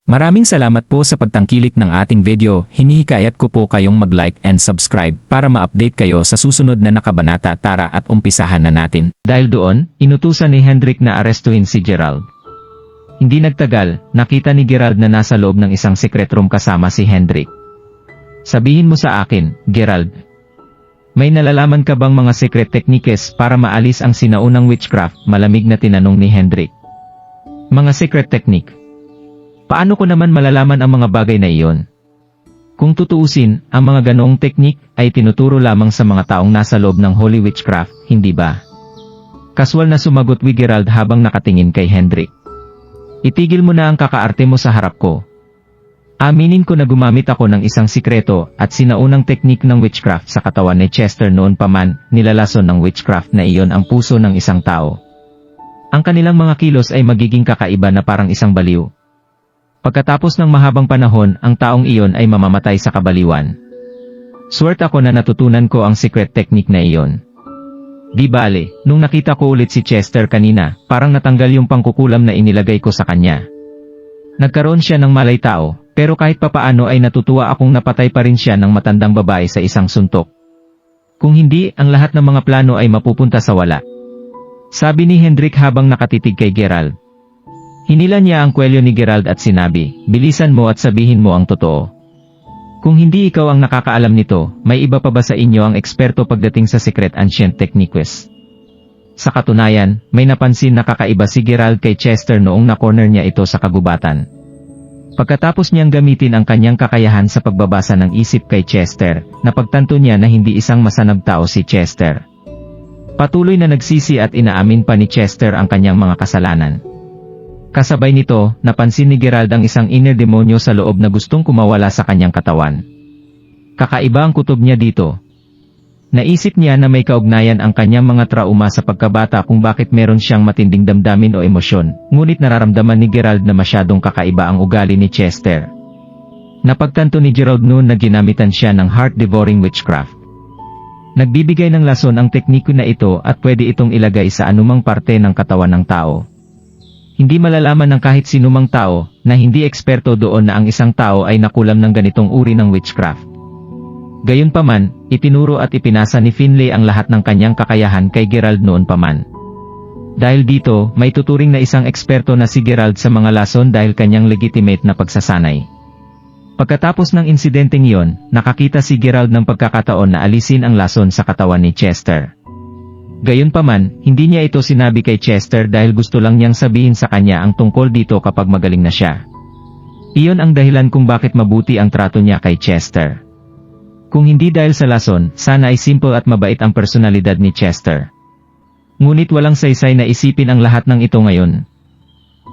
Maraming salamat po sa pagtangkilik ng ating video. Hinihikayat ko po kayong mag-like and subscribe para ma-update kayo sa susunod na nakabanata. Tara at umpisahan na natin. Dahil doon, inutusan ni Hendrik na arestuhin si Gerald. Hindi nagtagal, nakita ni Gerald na nasa loob ng isang secret room kasama si Hendrik. Sabihin mo sa akin, Gerald. May nalalaman ka bang mga secret techniques para maalis ang sinaunang witchcraft? Malamig na tinanong ni Hendrik. Mga secret technique? Paano ko naman malalaman ang mga bagay na iyon? Kung tutuusin, ang mga ganoong teknik ay tinuturo lamang sa mga taong nasa loob ng Holy Witchcraft, hindi ba? Kaswal na sumagot ni Gerald habang nakatingin kay Hendrik. Itigil mo na ang kakaarte mo sa harap ko. Aminin ko na gumamit ako ng isang sikreto at sinaunang teknik ng witchcraft sa katawan ni Chester noon pa man, nilalason ng witchcraft na iyon ang puso ng isang tao. Ang kanilang mga kilos ay magiging kakaiba na parang isang baliw. Pagkatapos ng mahabang panahon, ang taong iyon ay mamamatay sa kabaliwan. Swerte ako na natutunan ko ang secret technique na iyon. Di bale, nung nakita ko ulit si Chester kanina, parang natanggal yung pangkukulam na inilagay ko sa kanya. Nagkaroon siya ng malay tao, pero kahit papaano ay natutuwa akong napatay pa rin siya ng matandang babae sa isang suntok. Kung hindi, ang lahat ng mga plano ay mapupunta sa wala. Sabi ni Hendrik habang nakatitig kay Gerald. Hinila niya ang kwelyo ni Gerald at sinabi, bilisan mo at sabihin mo ang totoo. Kung hindi ikaw ang nakakaalam nito, may iba pa ba sa inyo ang eksperto pagdating sa secret ancient techniques? Sa katunayan, may napansin na kakaiba si Gerald kay Chester noong na-corner niya ito sa kagubatan. Pagkatapos niyang gamitin ang kanyang kakayahan sa pagbabasa ng isip kay Chester, napagtanto niya na hindi isang masanab tao si Chester. Patuloy na nagsisi at inaamin pa ni Chester ang kanyang mga kasalanan. Kasabay nito, napansin ni Gerald ang isang inner demonyo sa loob na gustong kumawala sa kanyang katawan. Kakaiba ang kutob niya dito. Naisip niya na may kaugnayan ang kanyang mga trauma sa pagkabata kung bakit meron siyang matinding damdamin o emosyon, ngunit nararamdaman ni Gerald na masyadong kakaiba ang ugali ni Chester. Napagtanto ni Gerald noon na ginamitan siya ng heart-devouring witchcraft. Nagbibigay ng lason ang tekniko na ito at pwede itong ilagay sa anumang parte ng katawan ng tao. Hindi malalaman ng kahit sinumang tao na hindi eksperto doon na ang isang tao ay nakulam ng ganitong uri ng witchcraft. Gayunpaman, itinuro at ipinasa ni Finlay ang lahat ng kanyang kakayahan kay Gerald noon pa man. Dahil dito, may tuturing na isang eksperto na si Gerald sa mga lason dahil kanyang legitimate na pagsasanay. Pagkatapos ng insidenteng iyon, nakakita si Gerald ng pagkakataon na alisin ang lason sa katawan ni Chester. Gayunpaman, hindi niya ito sinabi kay Chester dahil gusto lang niyang sabihin sa kanya ang tungkol dito kapag magaling na siya. Iyon ang dahilan kung bakit mabuti ang trato niya kay Chester. Kung hindi dahil sa lason, sana ay simple at mabait ang personalidad ni Chester. Ngunit walang saysay na isipin ang lahat ng ito ngayon.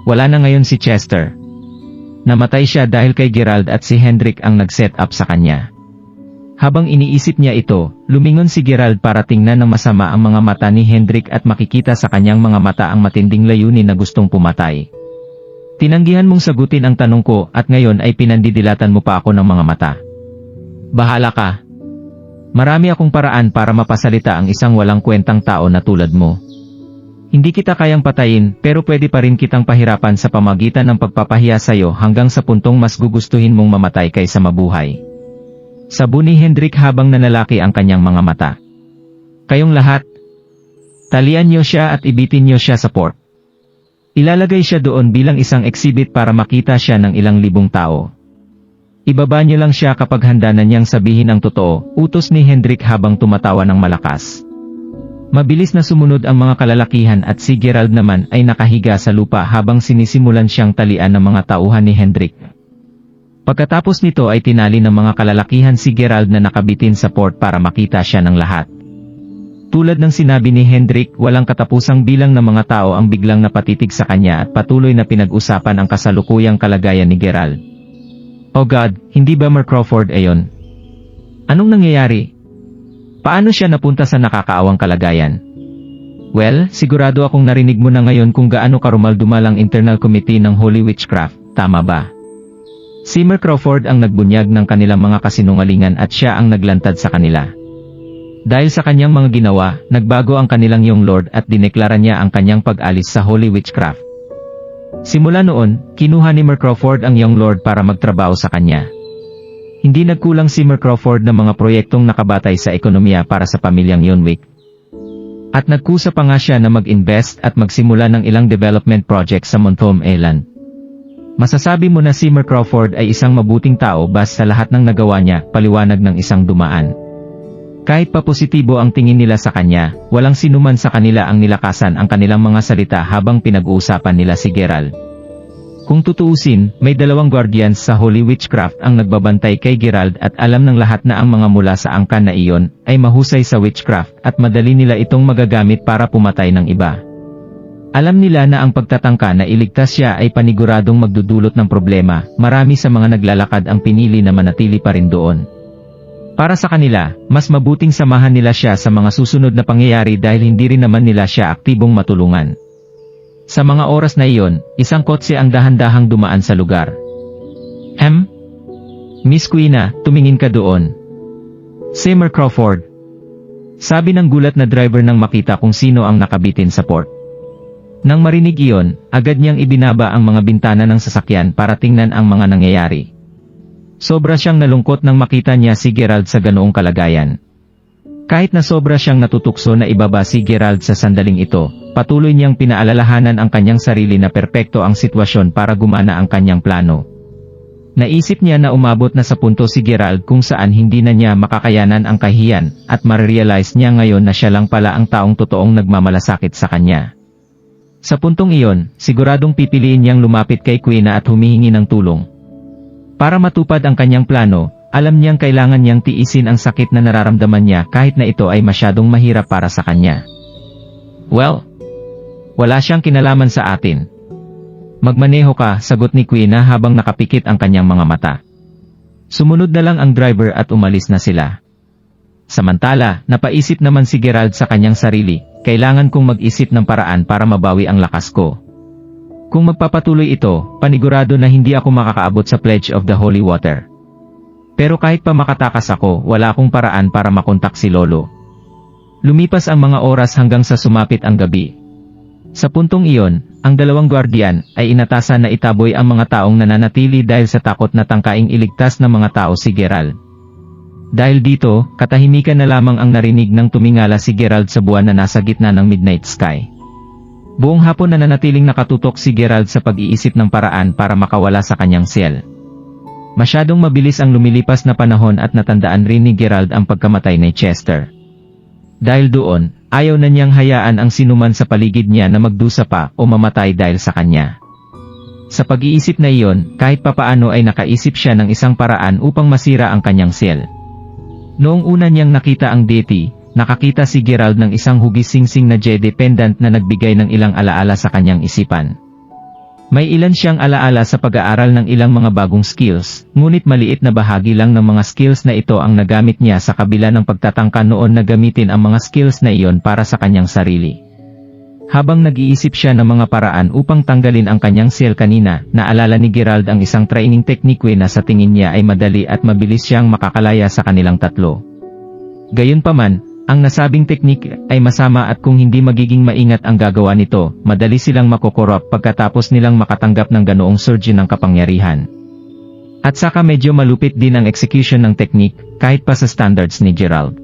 Wala na ngayon si Chester. Namatay siya dahil kay Gerald at si Hendrik ang nag-set up sa kanya. Habang iniisip niya ito, lumingon si Gerald para tingnan ng masama ang mga mata ni Hendrik at makikita sa kanyang mga mata ang matinding layunin na gustong pumatay. Tinanggihan mong sagutin ang tanong ko at ngayon ay pinandidilatan mo pa ako ng mga mata. Bahala ka. Marami akong paraan para mapasalita ang isang walang kwentang tao na tulad mo. Hindi kita kayang patayin pero pwede pa rin kitang pahirapan sa pamagitan ng pagpapahiya sa'yo hanggang sa puntong mas gugustuhin mong mamatay kaysa mabuhay. Sabi ni Hendrik habang nanalaki ang kanyang mga mata. Kayong lahat, talian niyo siya at ibitin niyo siya sa port. Ilalagay siya doon bilang isang exhibit para makita siya ng ilang libong tao. Ibaba niyo lang siya kapag handa na niyang sabihin ang totoo, utos ni Hendrik habang tumatawa ng malakas. Mabilis na sumunod ang mga kalalakihan at si Gerald naman ay nakahiga sa lupa habang sinisimulan siyang talian ng mga tauhan ni Hendrik. Pagkatapos nito ay tinali ng mga kalalakihan si Gerald na nakabitin sa port para makita siya ng lahat. Tulad ng sinabi ni Hendrik, walang katapusang bilang ng mga tao ang biglang napatitig sa kanya at patuloy na pinag-usapan ang kasalukuyang kalagayan ni Gerald. Oh God, hindi ba Mark Crawford ayon? Anong nangyayari? Paano siya napunta sa nakakaawang kalagayan? Well, sigurado akong narinig mo na ngayon kung gaano karumaldumal ang Internal Committee ng Holy Witchcraft, tama ba? Si Mark Crawford ang nagbunyag ng kanilang mga kasinungalingan at siya ang naglantad sa kanila. Dahil sa kanyang mga ginawa, nagbago ang kanilang Young Lord at dineklara niya ang kanyang pag-alis sa Holy Witchcraft. Simula noon, kinuha ni Mer Crawford ang young lord para magtrabaho sa kanya. Hindi nagkulang si Mer Crawford ng mga proyektong nakabatay sa ekonomiya para sa pamilyang Yonwick. At nagkusa pa nga siya na mag-invest at magsimula ng ilang development project sa Montholm Island. Masasabi mo na si Mer Crawford ay isang mabuting tao basta sa lahat ng nagawa niya, paliwanag ng isang dumaan. Kahit pa positibo ang tingin nila sa kanya, walang sinuman sa kanila ang nilakasan ang kanilang mga salita habang pinag-uusapan nila si Gerald. Kung tutuusin, may 2 guardians sa Holy Witchcraft ang nagbabantay kay Gerald at alam ng lahat na ang mga mula sa angkan na iyon ay mahusay sa witchcraft at madali nila itong magagamit para pumatay ng iba. Alam nila na ang pagtatangka na iligtas siya ay paniguradong magdudulot ng problema, marami sa mga naglalakad ang pinili na manatili pa rin doon. Para sa kanila, mas mabuting samahan nila siya sa mga susunod na pangyayari dahil hindi rin naman nila siya aktibong matulungan. Sa mga oras na iyon, isang kotse ang dahan-dahang dumaan sa lugar. Miss Quina, tumingin ka doon. Si Mer Crawford. Sabi ng gulat na driver nang makita kung sino ang nakabitin sa port. Nang marinig iyon, agad niyang ibinaba ang mga bintana ng sasakyan para tingnan ang mga nangyayari. Sobra siyang nalungkot nang makita niya si Gerald sa ganoong kalagayan. Kahit na sobra siyang natutukso na ibaba si Gerald sa sandaling ito, patuloy niyang pinaalalahanan ang kanyang sarili na perpekto ang sitwasyon para gumana ang kanyang plano. Naisip niya na umabot na sa punto si Gerald kung saan hindi na niya makakayanan ang kahiyan, at ma-realize niya ngayon na siya lang pala ang taong totoong nagmamalasakit sa kanya. Sa puntong iyon, siguradong pipiliin niyang lumapit kay Quina at humihingi ng tulong. Para matupad ang kanyang plano, alam niyang kailangan niyang tiisin ang sakit na nararamdaman niya kahit na ito ay masyadong mahirap para sa kanya. Well, wala siyang kinalaman sa atin. Magmaneho ka, sagot ni Quina habang nakapikit ang kanyang mga mata. Sumunod na lang ang driver at umalis na sila. Samantala, napaisip naman si Gerald sa kanyang sarili, kailangan kong mag-isip ng paraan para mabawi ang lakas ko. Kung magpapatuloy ito, panigurado na hindi ako makakaabot sa Pledge of the Holy Water. Pero kahit pa makatakas ako, wala akong paraan para makontak si Lolo. Lumipas ang mga oras hanggang sa sumapit ang gabi. Sa puntong iyon, ang 2 guardian ay inatasan na itaboy ang mga taong nananatili dahil sa takot na tangkaing iligtas ng mga tao si Gerald. Dahil dito, katahimikan na lamang ang narinig ng tumingala si Gerald sa buwan na nasa gitna ng midnight sky. Buong hapon nananatiling nakatutok si Gerald sa pag-iisip ng paraan para makawala sa kanyang sel. Masyadong mabilis ang lumilipas na panahon at natandaan rin ni Gerald ang pagkamatay ni Chester. Dahil doon, ayaw na niyang hayaan ang sinuman sa paligid niya na magdusa pa o mamatay dahil sa kanya. Sa pag-iisip na iyon, kahit papaano ay nakaisip siya ng isang paraan upang masira ang kanyang sel. Noong una niyang nakita ang deity, nakakita si Gerald ng isang hugis-singsing na Jedi pendant na nagbigay ng ilang alaala sa kanyang isipan. May ilan siyang alaala sa pag-aaral ng ilang mga bagong skills, ngunit maliit na bahagi lang ng mga skills na ito ang nagamit niya sa kabila ng pagtatangka noon na gamitin ang mga skills na iyon para sa kanyang sarili. Habang nag-iisip siya ng mga paraan upang tanggalin ang kanyang sel kanina, naalala ni Gerald ang isang training technique na sa tingin niya ay madali at mabilis siyang makakalaya sa kanilang tatlo. Gayunpaman, ang nasabing teknik ay masama at kung hindi magiging maingat ang gagawa nito, madali silang makokorrupt pagkatapos nilang makatanggap ng ganoong surge ng kapangyarihan. At saka medyo malupit din ang execution ng teknik, kahit pa sa standards ni Gerald.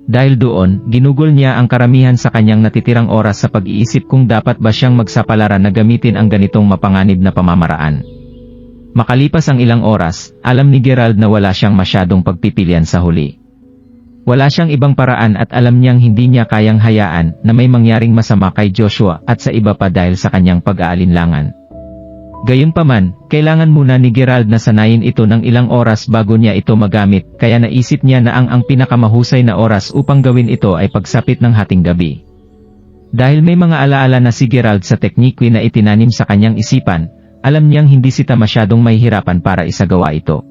Dahil doon, ginugol niya ang karamihan sa kanyang natitirang oras sa pag-iisip kung dapat ba siyang magsapalaran na gamitin ang ganitong mapanganib na pamamaraan. Makalipas ang ilang oras, alam ni Gerald na wala siyang masyadong pagpipilian sa huli. Wala siyang ibang paraan at alam niyang hindi niya kayang hayaan na may mangyaring masama kay Joshua at sa iba pa dahil sa kanyang pag-aalinlangan. Gayunpaman, kailangan muna ni Gerald na sanayin ito ng ilang oras bago niya ito magamit, kaya naisip niya na ang pinakamahusay na oras upang gawin ito ay pagsapit ng hating gabi. Dahil may mga alaala na si Gerald sa teknikwi na itinanim sa kanyang isipan, alam niyang hindi sita masyadong mahihirapan para isagawa ito.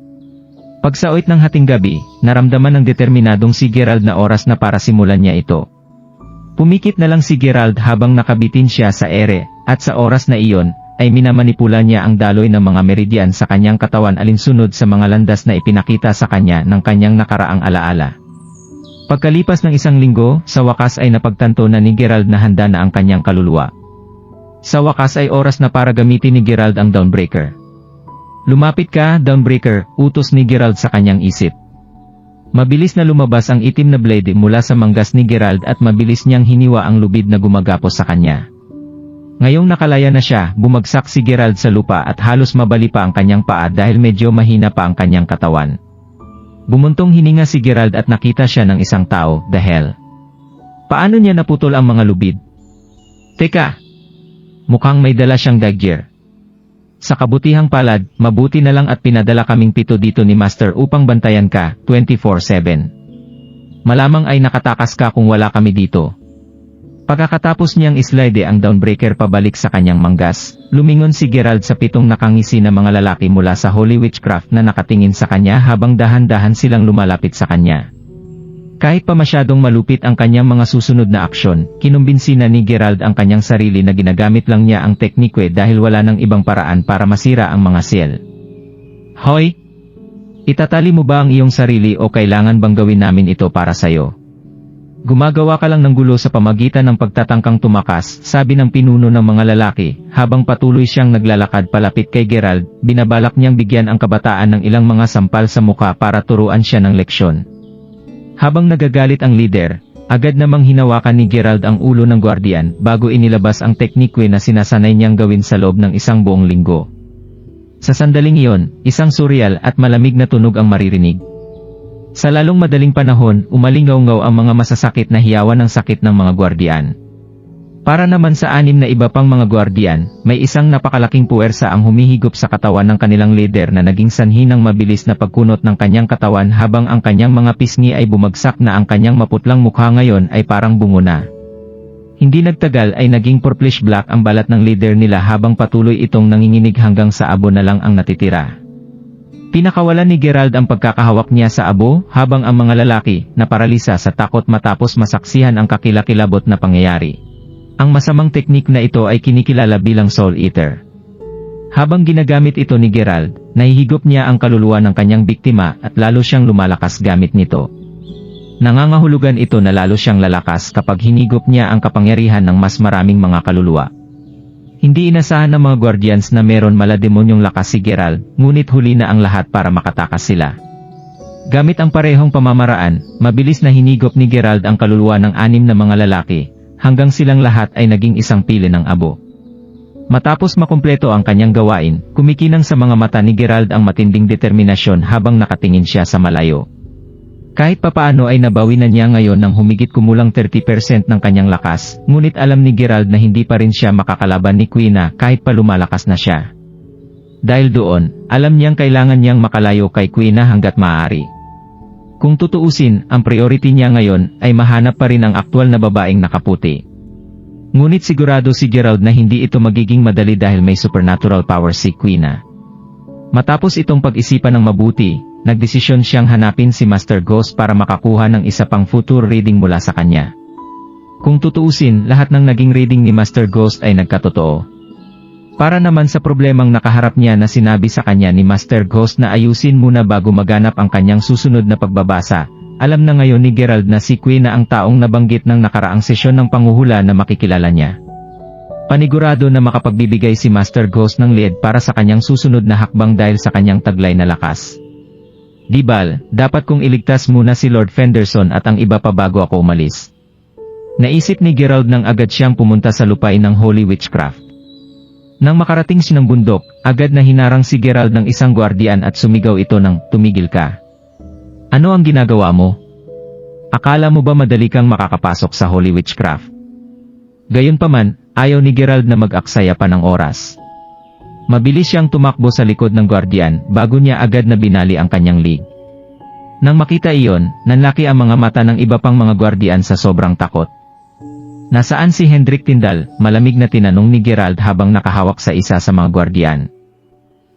Pagsauit ng hating gabi, naramdaman ng determinadong si Gerald na oras na para simulan niya ito. Pumikit na lang si Gerald habang nakabitin siya sa ere, at sa oras na iyon, ay minamanipula niya ang daloy ng mga meridian sa kanyang katawan alinsunod sa mga landas na ipinakita sa kanya ng kanyang nakaraang alaala. Pagkalipas ng 1 linggo, sa wakas ay napagtanto na ni Gerald na handa na ang kanyang kaluluwa. Sa wakas ay oras na para gamitin ni Gerald ang Dawnbreaker. Lumapit ka, Dawnbreaker, utos ni Gerald sa kanyang isip. Mabilis na lumabas ang itim na blade mula sa manggas ni Gerald at mabilis niyang hiniwa ang lubid na gumagapos sa kanya. Ngayong nakalaya na siya, bumagsak si Gerald sa lupa at halos mabali pa ang kanyang paa dahil medyo mahina pa ang kanyang katawan. Bumuntong hininga si Gerald at nakita siya ng isang tao, the hell. Paano niya naputol ang mga lubid? Teka! Mukhang may dala siyang dagger. Sa kabutihang palad, mabuti na lang at pinadala kaming 7 dito ni Master upang bantayan ka, 24/7. Malamang ay nakatakas ka kung wala kami dito. Pagkakatapos niyang islide ang Dawnbreaker pabalik sa kanyang manggas, lumingon si Gerald sa 7 nakangisi na mga lalaki mula sa Holy Witchcraft na nakatingin sa kanya habang dahan-dahan silang lumalapit sa kanya. Kahit pa masyadong malupit ang kanyang mga susunod na aksyon, kinumbinsi na ni Gerald ang kanyang sarili na ginagamit lang niya ang teknikwe dahil wala nang ibang paraan para masira ang mga seal. Hoy! Itatali mo ba ang iyong sarili o kailangan bang gawin namin ito para sayo? Gumagawa ka lang ng gulo sa pamagitan ng pagtatangkang tumakas, sabi ng pinuno ng mga lalaki, habang patuloy siyang naglalakad palapit kay Gerald, binabalak niyang bigyan ang kabataan ng ilang mga sampal sa muka para turuan siya ng leksyon. Habang nagagalit ang leader, agad namang hinawakan ni Gerald ang ulo ng guardian bago inilabas ang teknikwe na sinasanay niyang gawin sa loob ng isang buong linggo. Sa sandaling iyon, isang surreal at malamig na tunog ang maririnig. Sa lalong madaling panahon, umalingaw-ngaw ang mga masasakit na hiyawan ng sakit ng mga guardian. Para naman sa 6 na iba pang mga guardian, may isang napakalaking puwersa ang humihigop sa katawan ng kanilang leader na naging sanhi ng mabilis na pagkunot ng kanyang katawan habang ang kanyang mga pisngi ay bumagsak na ang kanyang maputlang mukha ngayon ay parang bungo na. Hindi nagtagal ay naging purplish black ang balat ng leader nila habang patuloy itong nanginginig hanggang sa abo na lang ang natitira. Pinakawalan ni Gerald ang pagkakahawak niya sa abo habang ang mga lalaki na paralisa sa takot matapos masaksihan ang kakilakilabot na pangyayari. Ang masamang teknik na ito ay kinikilala bilang Soul Eater. Habang ginagamit ito ni Gerald, nahihigop niya ang kaluluwa ng kanyang biktima at lalo siyang lumalakas gamit nito. Nangangahulugan ito na lalo siyang lalakas kapag hinigop niya ang kapangyarihan ng mas maraming mga kaluluwa. Hindi inasahan ng mga guardians na meron malademonyong lakas si Gerald, ngunit huli na ang lahat para makatakas sila. Gamit ang parehong pamamaraan, mabilis na hinigop ni Gerald ang kaluluwa ng 6 na mga lalaki, hanggang silang lahat ay naging isang pili ng abo. Matapos makumpleto ang kanyang gawain, kumikinang sa mga mata ni Gerald ang matinding determinasyon habang nakatingin siya sa malayo. Kahit papaano ay nabawi na niya ngayon ng humigit kumulang 30% ng kanyang lakas, ngunit alam ni Gerald na hindi pa rin siya makakalaban ni Quina kahit pa lumalakas na siya. Dahil doon, alam niyang kailangan niyang makalayo kay Quina hanggat maaari. Kung tutuusin, ang priority niya ngayon ay mahanap pa rin ang aktwal na babaeng nakaputi. Ngunit sigurado si Gerald na hindi ito magiging madali dahil may supernatural power si Quina. Matapos itong pag-isipan ng mabuti, nagdesisyon siyang hanapin si Master Ghost para makakuha ng isa pang future reading mula sa kanya. Kung tutuusin, lahat ng naging reading ni Master Ghost ay nagkatotoo. Para naman sa problemang nakaharap niya na sinabi sa kanya ni Master Ghost na ayusin muna bago maganap ang kanyang susunod na pagbabasa, alam na ngayon ni Gerald na si Quina ang taong nabanggit ng nakaraang sesyon ng panguhula na makikilala niya. Panigurado na makapagbibigay si Master Ghost ng lead para sa kanyang susunod na hakbang dahil sa kanyang taglay na lakas. Dibal, dapat kong iligtas muna si Lord Fenderson at ang iba pa bago ako umalis. Naisip ni Gerald nang agad siyang pumunta sa lupain ng Holy Witchcraft. Nang makarating siya ng bundok, agad na hinarang si Gerald ng isang guardian at sumigaw ito ng, "Tumigil ka. Ano ang ginagawa mo? Akala mo ba madali kang makakapasok sa Holy Witchcraft?" Gayunpaman, ayaw ni Gerald na mag-aksaya pa ng oras. Mabilis siyang tumakbo sa likod ng guardian bago niya agad na binali ang kanyang lig. Nang makita iyon, nanlaki ang mga mata ng iba pang mga guardian sa sobrang takot. "Nasaan si Hendrik Tyndall?" malamig na tinanong ni Gerald habang nakahawak sa isa sa mga guardian.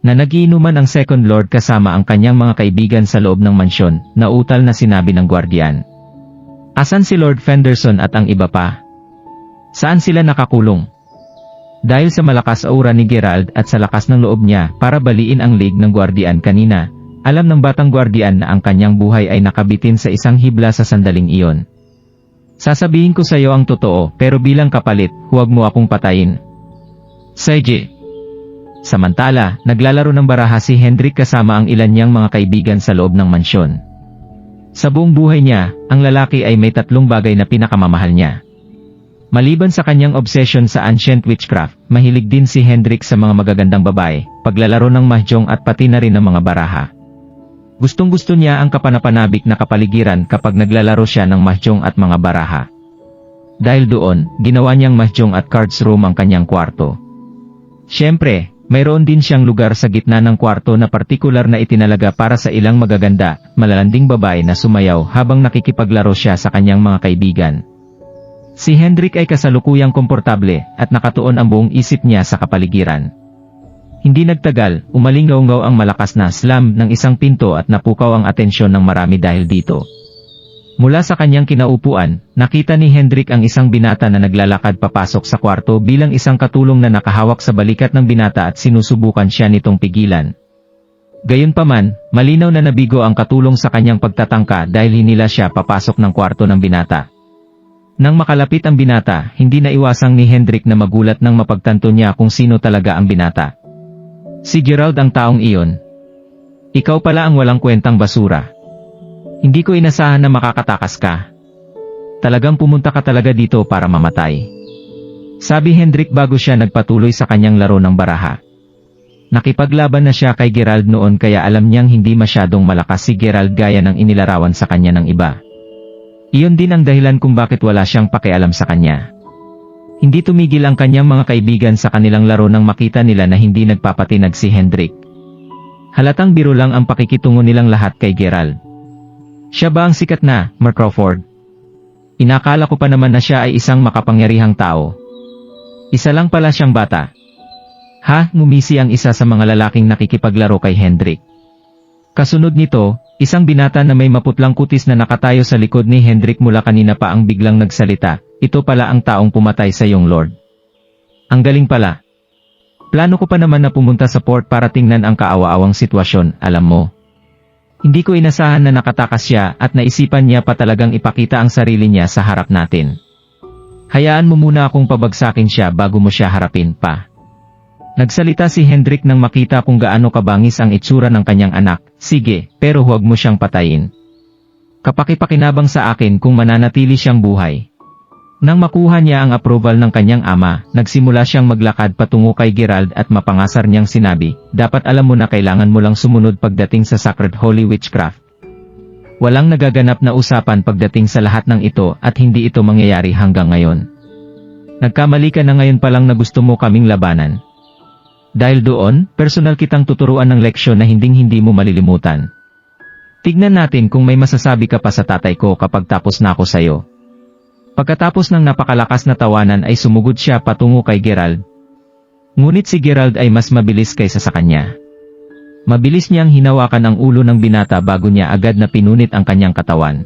Na nagiinuman ang Second Lord kasama ang kanyang mga kaibigan sa loob ng mansyon, nautal na sinabi ng guardian. "Asan si Lord Fenderson at ang iba pa? Saan sila nakakulong?" Dahil sa malakas aura ni Gerald at sa lakas ng loob niya para baliin ang lig ng guardian kanina, alam ng batang guardian na ang kanyang buhay ay nakabitin sa isang hibla sa sandaling iyon. "Sasabihin ko sa iyo ang totoo, pero bilang kapalit, huwag mo akong patayin. Sige. Samantala, naglalaro ng baraha si Hendrik kasama ang ilan niyang mga kaibigan sa loob ng mansyon. Sa buong buhay niya, ang lalaki ay may 3 bagay na pinakamamahal niya. Maliban sa kanyang obsession sa ancient witchcraft, mahilig din si Hendrik sa mga magagandang babae, paglalaro ng mahjong at pati na rin ng mga baraha. Gustong-gusto niya ang kapanapanabik na kapaligiran kapag naglalaro siya ng mahjong at mga baraha. Dahil doon, ginawa niyang mahjong at cards room ang kanyang kwarto. Siyempre, mayroon din siyang lugar sa gitna ng kwarto na partikular na itinalaga para sa ilang magaganda, malalanding babae na sumayaw habang nakikipaglaro siya sa kanyang mga kaibigan. Si Hendrik ay kasalukuyang komportable at nakatuon ang buong isip niya sa kapaligiran. Hindi nagtagal, umalingaw-ngaw ang malakas na slam ng isang pinto at napukaw ang atensyon ng marami dahil dito. Mula sa kanyang kinaupuan, nakita ni Hendrik ang isang binata na naglalakad papasok sa kwarto bilang isang katulong na nakahawak sa balikat ng binata at sinusubukan siya nitong pigilan. Gayunpaman, malinaw na nabigo ang katulong sa kanyang pagtatangka dahil hinila siya papasok ng kwarto ng binata. Nang makalapit ang binata, hindi na iwasang ni Hendrik na magulat nang mapagtanto niya kung sino talaga ang binata. Si Gerald ang taong iyon. Ikaw pala ang walang kwentang basura. Hindi ko inasahan na makakatakas ka. Talagang pumunta ka talaga dito para mamatay. Sabi Hendrik bago siya nagpatuloy sa kanyang laro ng baraha. Nakipaglaban na siya kay Gerald noon kaya alam niyang hindi masyadong malakas si Gerald gaya ng inilarawan sa kanya ng iba. Iyon din ang dahilan kung bakit wala siyang pakialam sa kanya. Hindi tumigil ang kanyang mga kaibigan sa kanilang laro nang makita nila na hindi nagpapatinag si Hendrik. Halatang biro lang ang pakikitungo nilang lahat kay Gerald. Siya ba ang sikat na, Mark Crawford? Inakala ko pa naman na siya ay isang makapangyarihang tao. Isa lang pala siyang bata. Ha? Ngumisi ang isa sa mga lalaking nakikipaglaro kay Hendrik. Kasunod nito, isang binata na may maputlang kutis na nakatayo sa likod ni Hendrik mula kanina pa ang biglang nagsalita, ito pala ang taong pumatay sa iyong lord. Ang galing pala. Plano ko pa naman na pumunta sa port para tingnan ang kaawa-awang sitwasyon, alam mo. Hindi ko inasahan na nakatakas siya at naisipan niya pa talagang ipakita ang sarili niya sa harap natin. Hayaan mo muna akong pabagsakin siya bago mo siya harapin pa. Nagsalita si Hendrik nang makita kung gaano kabangis ang itsura ng kanyang anak. Sige, pero huwag mo siyang patayin. Kapakipakinabang sa akin kung mananatili siyang buhay. Nang makuha niya ang approval ng kanyang ama, nagsimula siyang maglakad patungo kay Gerald at mapangasar niyang sinabi, dapat alam mo na kailangan mo lang sumunod pagdating sa Sacred Holy Witchcraft. Walang nagaganap na usapan pagdating sa lahat ng ito at hindi ito mangyayari hanggang ngayon. Nagkamali ka na ngayon pa lang na gusto mo kaming labanan. Dahil doon, personal kitang tuturuan ng leksyon na hinding-hindi mo malilimutan. Tignan natin kung may masasabi ka pa sa tatay ko kapag tapos na ako sayo. Pagkatapos ng napakalakas na tawanan ay sumugod siya patungo kay Gerald. Ngunit si Gerald ay mas mabilis kaysa sa kanya. Mabilis niyang hinawakan ang ulo ng binata bago niya agad na pinunit ang kanyang katawan.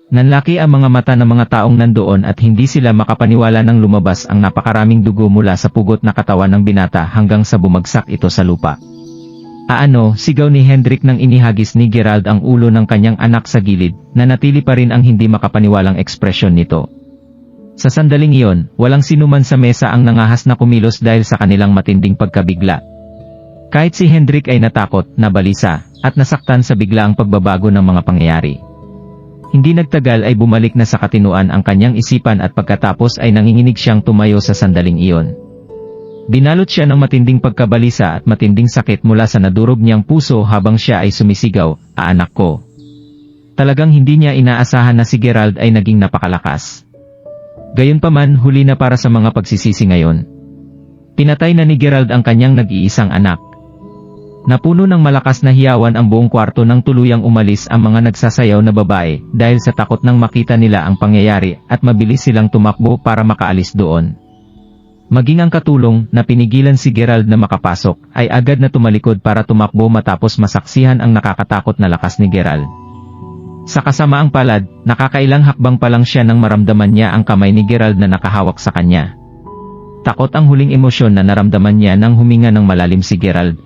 Nanlaki ang mga mata ng mga taong nandoon at hindi sila makapaniwala nang lumabas ang napakaraming dugo mula sa pugot na katawan ng binata hanggang sa bumagsak ito sa lupa. Aano, sigaw ni Hendrik nang inihagis ni Gerald ang ulo ng kanyang anak sa gilid, nanatili pa rin ang hindi makapaniwalang ekspresyon nito. Sa sandaling iyon, walang sinuman sa mesa ang nangahas na kumilos dahil sa kanilang matinding pagkabigla. Kahit si Hendrik ay natakot, nabalisa, at nasaktan sa biglaang pagbabago ng mga pangyayari. Hindi nagtagal ay bumalik na sa katinuan ang kanyang isipan at pagkatapos ay nanginginig siyang tumayo sa sandaling iyon. Binalot siya ng matinding pagkabalisa at matinding sakit mula sa nadurog niyang puso habang siya ay sumisigaw, "Anak ko." Talagang hindi niya inaasahan na si Gerald ay naging napakalakas. Gayunpaman, huli na para sa mga pagsisisi ngayon. Pinatay na ni Gerald ang kanyang nag-iisang anak. Napuno ng malakas na hiyawan ang buong kwarto nang tuluyang umalis ang mga nagsasayaw na babae dahil sa takot nang makita nila ang pangyayari at mabilis silang tumakbo para makaalis doon. Maging ang katulong na pinigilan si Gerald na makapasok ay agad na tumalikod para tumakbo matapos masaksihan ang nakakatakot na lakas ni Gerald. Sa kasamaang palad, nakakailang hakbang pa lang siya nang maramdaman niya ang kamay ni Gerald na nakahawak sa kanya. Takot ang huling emosyon na naramdaman niya nang huminga ng malalim si Gerald.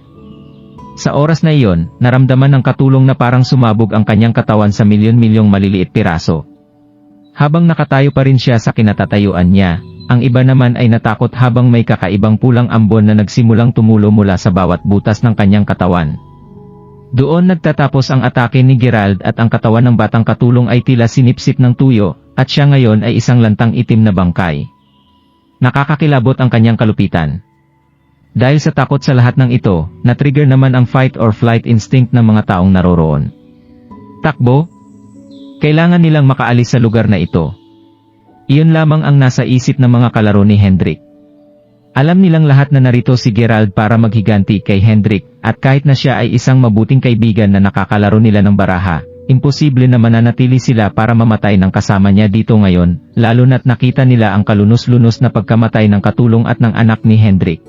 Sa oras na iyon, naramdaman ng katulong na parang sumabog ang kanyang katawan sa milyon-milyong maliliit piraso. Habang nakatayo pa rin siya sa kinatatayuan niya, Ang iba naman ay natakot habang may kakaibang pulang ambon na nagsimulang tumulo mula sa bawat butas ng kanyang katawan. Doon nagtatapos ang atake ni Gerald at ang katawan ng batang katulong ay tila sinipsip ng tuyo, at siya ngayon ay isang lantang itim na bangkay. Nakakakilabot ang kanyang kalupitan. Dahil sa takot sa lahat ng ito, na-trigger naman ang fight or flight instinct ng mga taong naroroon. Takbo! Kailangan nilang makaalis sa lugar na ito. Iyon lamang ang nasa isip ng mga kalaro ni Hendrik. Alam nilang lahat na narito si Gerald para maghiganti kay Hendrik, at kahit na siya ay isang mabuting kaibigan na nakakalaro nila ng baraha, imposible na mananatili sila para mamatay ng kasama niya dito ngayon, lalo na't nakita nila ang kalunos-lunos na pagkamatay ng katulong at ng anak ni Hendrik.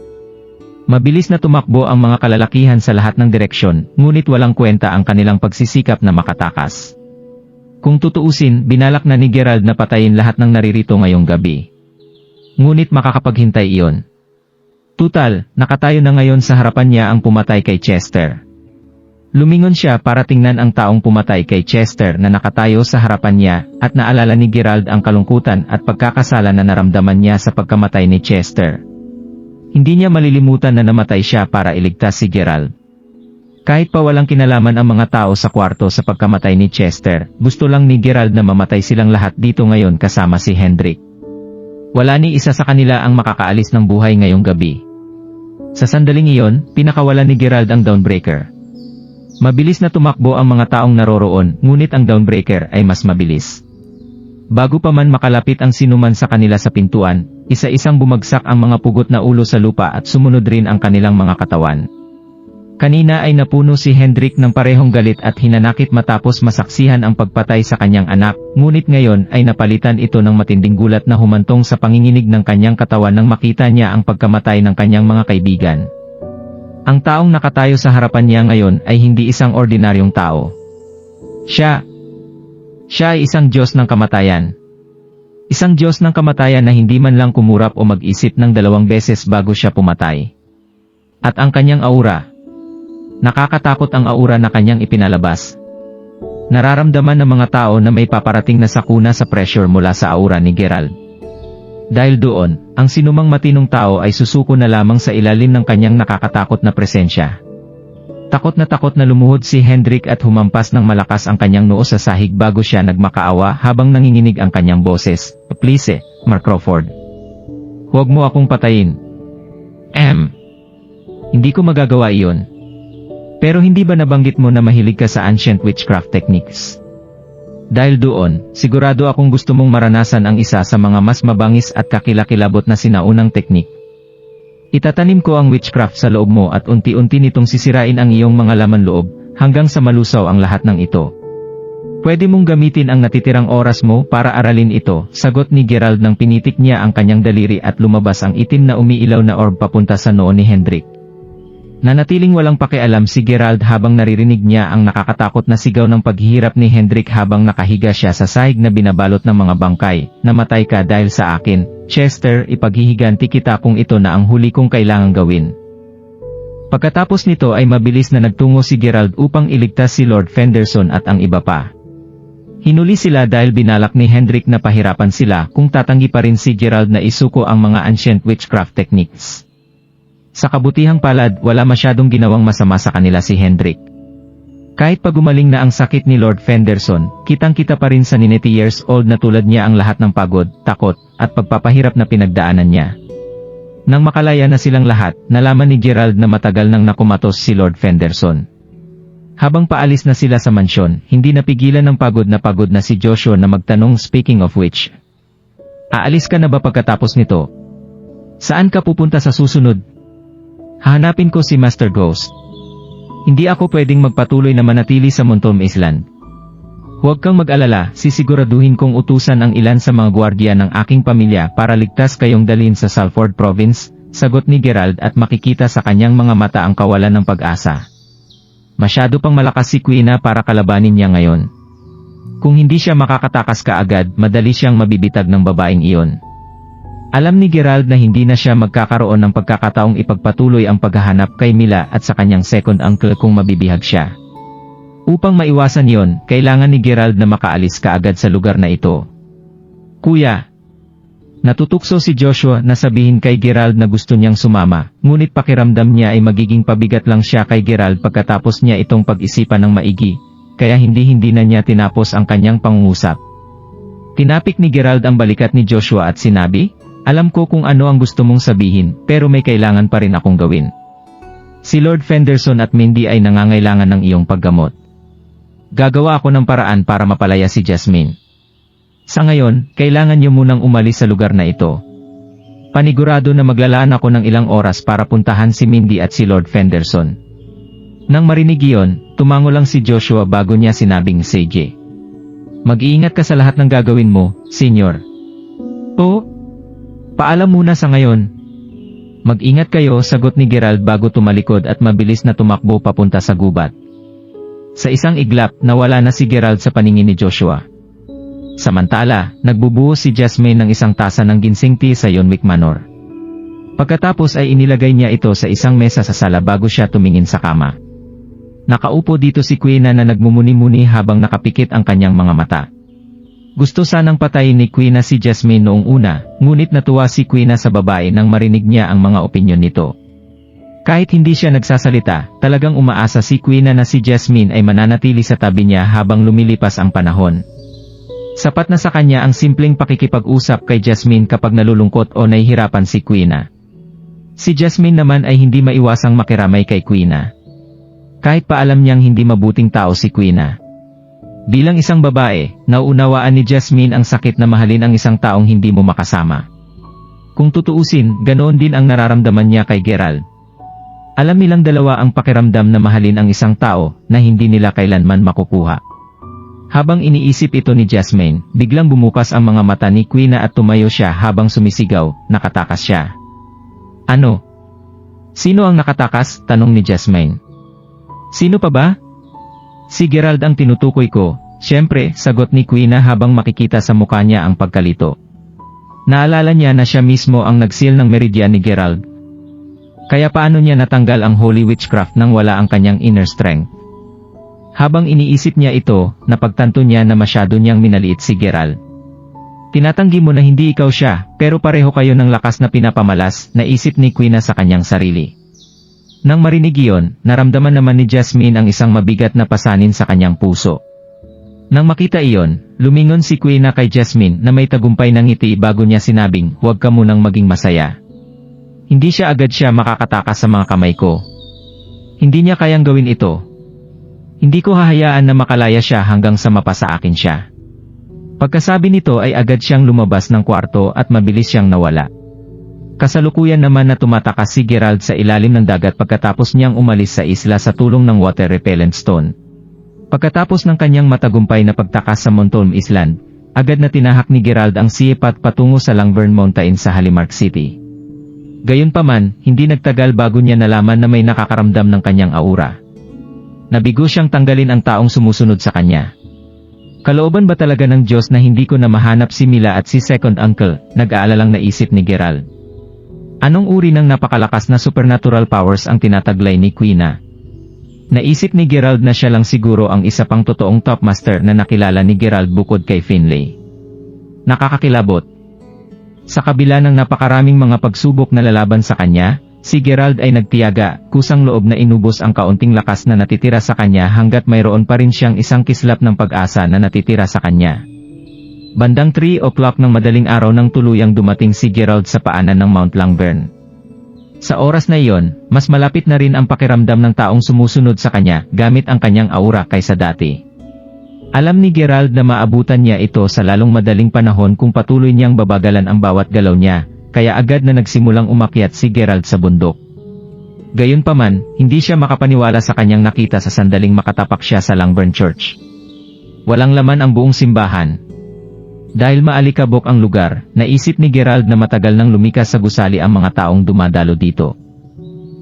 Mabilis na tumakbo ang mga kalalakihan sa lahat ng direksyon, ngunit walang kwenta ang kanilang pagsisikap na makatakas. Kung tutuusin, binalak na ni Gerald na patayin lahat ng naririto ngayong gabi. Ngunit makakapaghintay iyon. Tutal, nakatayo na ngayon sa harapan niya ang pumatay kay Chester. Lumingon siya para tingnan ang taong pumatay kay Chester na nakatayo sa harapan niya, at naalala ni Gerald ang kalungkutan at pagkakasala na naramdaman niya sa pagkamatay ni Chester. Hindi niya malilimutan na namatay siya para iligtas si Gerald. Kahit pa walang kinalaman ang mga tao sa kwarto sa pagkamatay ni Chester, gusto lang ni Gerald na mamatay silang lahat dito ngayon kasama si Hendrik. Wala ni isa sa kanila ang makakaalis ng buhay ngayong gabi. Sa sandaling iyon, pinakawalan ni Gerald ang Dawnbreaker. Mabilis na tumakbo ang mga taong naroroon, ngunit ang Dawnbreaker ay mas mabilis. Bago pa man makalapit ang sinuman sa kanila sa pintuan, isa-isang bumagsak ang mga pugot na ulo sa lupa at sumunod rin ang kanilang mga katawan. Kanina ay napuno si Hendrik ng parehong galit at hinanakit matapos masaksihan ang pagpatay sa kanyang anak, ngunit ngayon ay napalitan ito ng matinding gulat na humantong sa panginginig ng kanyang katawan nang makita niya ang pagkamatay ng kanyang mga kaibigan. Ang taong nakatayo sa harapan niya ngayon ay hindi isang ordinaryong tao. Siya ay isang Diyos ng kamatayan. Isang Diyos ng kamatayan na hindi man lang kumurap o mag-isip ng 2 beses bago siya pumatay. At ang kanyang aura, nakakatakot ang aura na kanyang ipinalabas. Nararamdaman ng mga tao na may paparating na sakuna sa pressure mula sa aura ni Gerald. Dahil doon, ang sinumang matinong tao ay susuko na lamang sa ilalim ng kanyang nakakatakot na presensya. Takot na lumuhod si Hendrik at humampas ng malakas ang kanyang noo sa sahig bago siya nagmakaawa habang nanginginig ang kanyang boses. Please, Mark Crawford. Huwag mo akong patayin. Hindi ko magagawa iyon. Pero hindi ba nabanggit mo na mahilig ka sa ancient witchcraft techniques? Dahil doon, sigurado akong gusto mong maranasan ang isa sa mga mas mabangis at kakilakilabot na sinaunang teknik. Itatanim ko ang witchcraft sa loob mo at unti-unti nitong sisirain ang iyong mga laman loob, hanggang sa malusaw ang lahat ng ito. Pwede mong gamitin ang natitirang oras mo para aralin ito, sagot ni Gerald nang pinitik niya ang kanyang daliri at lumabas ang itim na umiilaw na orb papunta sa noo ni Hendrik. Nanatiling walang pakialam si Gerald habang naririnig niya ang nakakatakot na sigaw ng paghihirap ni Hendrik habang nakahiga siya sa sahig na binabalot ng mga bangkay. Namatay ka dahil sa akin, Chester, ipaghihiganti kita kung ito na ang huli kong kailangang gawin. Pagkatapos nito ay mabilis na nagtungo si Gerald upang iligtas si Lord Fenderson at ang iba pa. Hinuli sila dahil binalak ni Hendrik na pahirapan sila kung tatanggi pa rin si Gerald na isuko ang mga ancient witchcraft techniques. Sa kabutihang palad, wala masyadong ginawang masama sa kanila si Hendrik. Kahit pa gumaling na ang sakit ni Lord Fenderson, kitang-kita pa rin sa 90 years old na tulad niya ang lahat ng pagod, takot, at pagpapahirap na pinagdaanan niya. Nang makalaya na silang lahat, nalaman ni Gerald na matagal nang nakumatos si Lord Fenderson. Habang paalis na sila sa mansyon, hindi napigilan ng pagod na si Joshua na magtanong, speaking of which, aalis ka na ba pagkatapos nito? Saan ka pupunta sa susunod? Hahanapin ko si Master Ghost. Hindi ako pwedeng magpatuloy na manatili sa Montcalm Island. Huwag kang mag-alala, sisiguraduhin kong utusan ang ilan sa mga gwardiya ng aking pamilya para ligtas kayong dalhin sa Salford Province, sagot ni Gerald at makikita sa kanyang mga mata ang kawalan ng pag-asa. Masyado pang malakas si Quina para kalabanin niya ngayon. Kung hindi siya makakatakas kaagad, madali siyang mabibitag ng babaeng iyon. Alam ni Gerald na hindi na siya magkakaroon ng pagkakataong ipagpatuloy ang paghahanap kay Mila at sa kanyang second uncle kung mabibihag siya. Upang maiwasan yon, kailangan ni Gerald na makaalis kaagad sa lugar na ito. Kuya, Natutukso si Joshua na sabihin kay Gerald na gusto niyang sumama, ngunit pakiramdam niya ay magiging pabigat lang siya kay Gerald pagkatapos niya itong pag-isipan ng maigi, kaya hindi na niya tinapos ang kanyang pangungusap. Tinapik ni Gerald ang balikat ni Joshua at sinabi, "Alam ko kung ano ang gusto mong sabihin, pero may kailangan pa rin akong gawin. Si Lord Fenderson at Mindy ay nangangailangan ng iyong paggamot. Gagawa ako ng paraan para mapalaya si Jasmine. Sa ngayon, kailangan niyo munang umalis sa lugar na ito. Panigurado na maglalaan ako ng ilang oras para puntahan si Mindy at si Lord Fenderson." Nang marinig iyon, tumango lang si Joshua bago niya sinabing, "Sige. Mag-iingat ka sa lahat ng gagawin mo, Senyor." "Oo. Paalam muna sa ngayon." "Mag-ingat kayo," sagot ni Gerald bago tumalikod at mabilis na tumakbo papunta sa gubat. Sa isang iglap, nawala na si Gerald sa paningin ni Joshua. Samantala, nagbubuhos si Jasmine ng isang tasa ng ginseng tea sa Yonwick Manor. Pagkatapos ay inilagay niya ito sa isang mesa sa sala bago siya tumingin sa kama. Nakaupo dito si Quina na nagmumuni-muni habang nakapikit ang kanyang mga mata. Gusto sanang patayin ni Quina si Jasmine noong una, ngunit natuwa si Quina sa babae nang marinig niya ang mga opinyon nito. Kahit hindi siya nagsasalita, talagang umaasa si Quina na si Jasmine ay mananatili sa tabi niya habang lumilipas ang panahon. Sapat na sa kanya ang simpleng pakikipag-usap kay Jasmine kapag nalulungkot o nahihirapan si Quina. Si Jasmine naman ay hindi maiwasang makiramay kay Quina. Kahit pa alam niyang hindi mabuting tao si Quina. Bilang isang babae, nauunawaan ni Jasmine ang sakit na mahalin ang isang taong hindi mo makasama. Kung tutuusin, ganoon din ang nararamdaman niya kay Gerald. Alam nilang dalawa ang pakiramdam na mahalin ang isang tao na hindi nila kailanman makukuha. Habang iniisip ito ni Jasmine, biglang bumukas ang mga mata ni Quina at tumayo siya habang sumisigaw, nakatakas siya. "Ano? Sino ang nakatakas?" tanong ni Jasmine. "Sino pa ba?" "Si Gerald ang tinutukoy ko." "Siyempre," sagot ni Quina habang makikita sa mukha niya ang pagkalito. Naalala niya na siya mismo ang nagsil ng meridian ni Gerald. Kaya paano niya natanggal ang holy witchcraft nang wala ang kanyang inner strength? Habang iniisip niya ito, napagtanto niya na masyado niyang minaliit si Gerald. "Tinatanggi mo na hindi ikaw siya, pero pareho kayo ng lakas na pinapamalas," naisip ni Quina sa kanyang sarili. Nang marinig iyon, naramdaman naman ni Jasmine ang isang mabigat na pasanin sa kanyang puso. Nang makita iyon, lumingon si Quina kay Jasmine na may tagumpay ng ngiti bago niya sinabing, "Huwag ka munang maging masaya. Hindi agad siya makakatakas sa mga kamay ko. Hindi niya kayang gawin ito. Hindi ko hahayaan na makalaya siya hanggang sa mapasa akin siya." Pagkasabi nito ay agad siyang lumabas ng kwarto at mabilis siyang nawala. Kasalukuyan naman na tumatakas si Gerald sa ilalim ng dagat pagkatapos niyang umalis sa isla sa tulong ng water repellent stone. Pagkatapos ng kanyang matagumpay na pagtakas sa Montolm Island, agad na tinahak ni Gerald ang siyepat patungo sa Langburn Mountain sa Halimark City. Gayunpaman, hindi nagtagal bago niya nalaman na may nakakaramdam ng kanyang aura. Nabigo siyang tanggalin ang taong sumusunod sa kanya. Kalooban ba talaga ng Diyos na hindi ko na mahanap si Mila at si second uncle, nag-aalalang naisip ni Gerald. Anong uri ng napakalakas na supernatural powers ang tinataglay ni Quina? Naisip ni Gerald na siya lang siguro ang isa pang totoong top master na nakilala ni Gerald bukod kay Finlay. Nakakakilabot. Sa kabila ng napakaraming mga pagsubok na lalaban sa kanya, si Gerald ay nagtiyaga, kusang loob na inubos ang kaunting lakas na natitira sa kanya hanggat mayroon pa rin siyang isang kislap ng pag-asa na natitira sa kanya. Bandang 3 o'clock ng madaling araw nang tuluyang dumating si Gerald sa paanan ng Mount Langburn. Sa oras na iyon, mas malapit na rin ang pakiramdam ng taong sumusunod sa kanya gamit ang kanyang aura kaysa dati. Alam ni Gerald na maabutan niya ito sa lalong madaling panahon kung patuloy niyang babagalan ang bawat galaw niya, kaya agad na nagsimulang umakyat si Gerald sa bundok. Gayunpaman, hindi siya makapaniwala sa kanyang nakita sa sandaling makatapak siya sa Langburn Church. Walang laman ang buong simbahan. Dahil maalikabok ang lugar, naisip ni Gerald na matagal nang lumikas sa gusali ang mga taong dumadalo dito.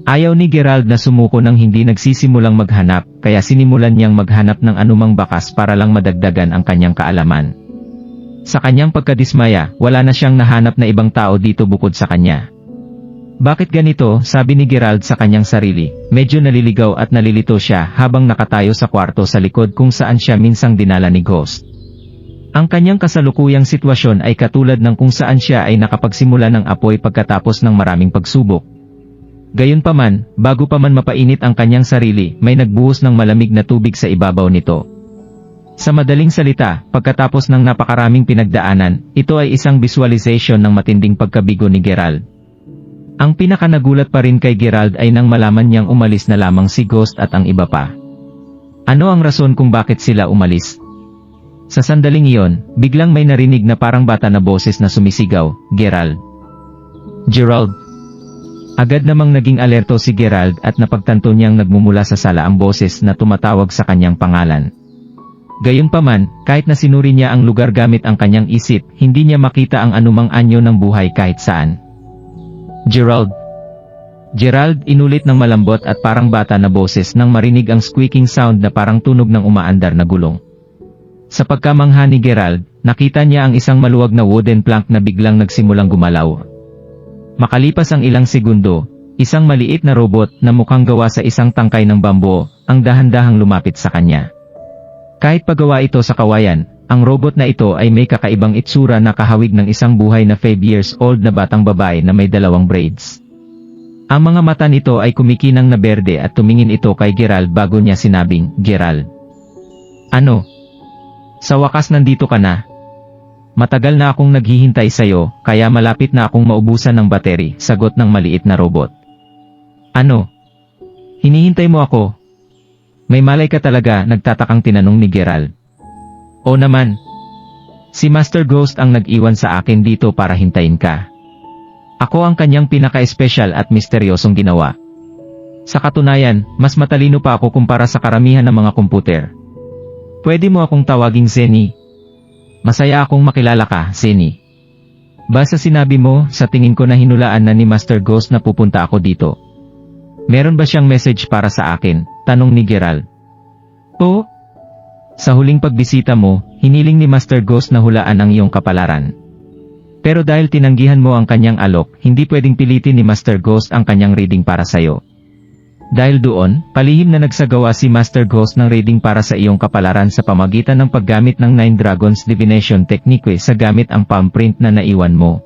Ayaw ni Gerald na sumuko nang hindi nagsisimulang maghanap, kaya sinimulan niyang maghanap ng anumang bakas para lang madagdagan ang kanyang kaalaman. Sa kanyang pagkadismaya, wala na siyang nahanap na ibang tao dito bukod sa kanya. Bakit ganito, sabi ni Gerald sa kanyang sarili, medyo naliligaw at nalilito siya habang nakatayo sa kwarto sa likod kung saan siya minsang dinala ni Ghost. Ang kanyang kasalukuyang sitwasyon ay katulad ng kung saan siya ay nakapagsimula ng apoy pagkatapos ng maraming pagsubok. Gayunpaman, bago pa man mapainit ang kanyang sarili, may nagbuhos ng malamig na tubig sa ibabaw nito. Sa madaling salita, pagkatapos ng napakaraming pinagdaanan, ito ay isang visualization ng matinding pagkabigo ni Gerald. Ang pinakanagulat pa rin kay Gerald ay nang malaman niyang umalis na lamang si Ghost at ang iba pa. Ano ang rason kung bakit sila umalis? Sa sandaling iyon, biglang may narinig na parang bata na boses na sumisigaw, "Gerald! Gerald!" Agad namang naging alerto si Gerald at napagtanto niyang nagmumula sa sala ang boses na tumatawag sa kanyang pangalan. Gayunpaman, kahit na sinuri niya ang lugar gamit ang kanyang isip, hindi niya makita ang anumang anyo ng buhay kahit saan. "Gerald! Gerald!" Inulit ng malambot at parang bata na boses nang marinig ang squeaking sound na parang tunog ng umaandar na gulong. Sa pagkamangha ni Gerald, nakita niya ang isang maluwag na wooden plank na biglang nagsimulang gumalaw. Makalipas ang ilang segundo, isang maliit na robot na mukhang gawa sa isang tangkay ng bambo, ang dahan-dahang lumapit sa kanya. Kahit pagawa ito sa kawayan, ang robot na ito ay may kakaibang itsura na kahawig ng isang buhay na 5 years old na batang babae na may 2 braids. Ang mga mata nito ay kumikinang na berde at tumingin ito kay Gerald bago niya sinabing, "Gerald. Ano? Sa wakas nandito ka na. Matagal na akong naghihintay sa'yo, kaya malapit na akong maubusan ng battery," sagot ng maliit na robot. "Ano? Hinihintay mo ako?" "May malay ka talaga," nagtatakang tinanong ni Gerald. "O naman. Si Master Ghost ang nag-iwan sa akin dito para hintayin ka. Ako ang kanyang pinaka-espesyal at misteryosong ginawa. Sa katunayan, mas matalino pa ako kumpara sa karamihan ng mga komputer. Pwede mo akong tawaging Zenny. Masaya akong makilala ka, Zenny. Basta sinabi mo, sa tingin ko na hinulaan na ni Master Ghost na pupunta ako dito. Meron ba siyang message para sa akin?" tanong ni Gerald. "Oo. Sa huling pagbisita mo, hiniling ni Master Ghost na hulaan ang iyong kapalaran. Pero dahil tinanggihan mo ang kanyang alok, hindi pwedeng pilitin ni Master Ghost ang kanyang reading para sa'yo. Dahil doon, palihim na nagsagawa si Master Ghost ng reading para sa iyong kapalaran sa pamagitan ng paggamit ng 9 Dragons Divination Technique sa gamit ang palm print na naiwan mo.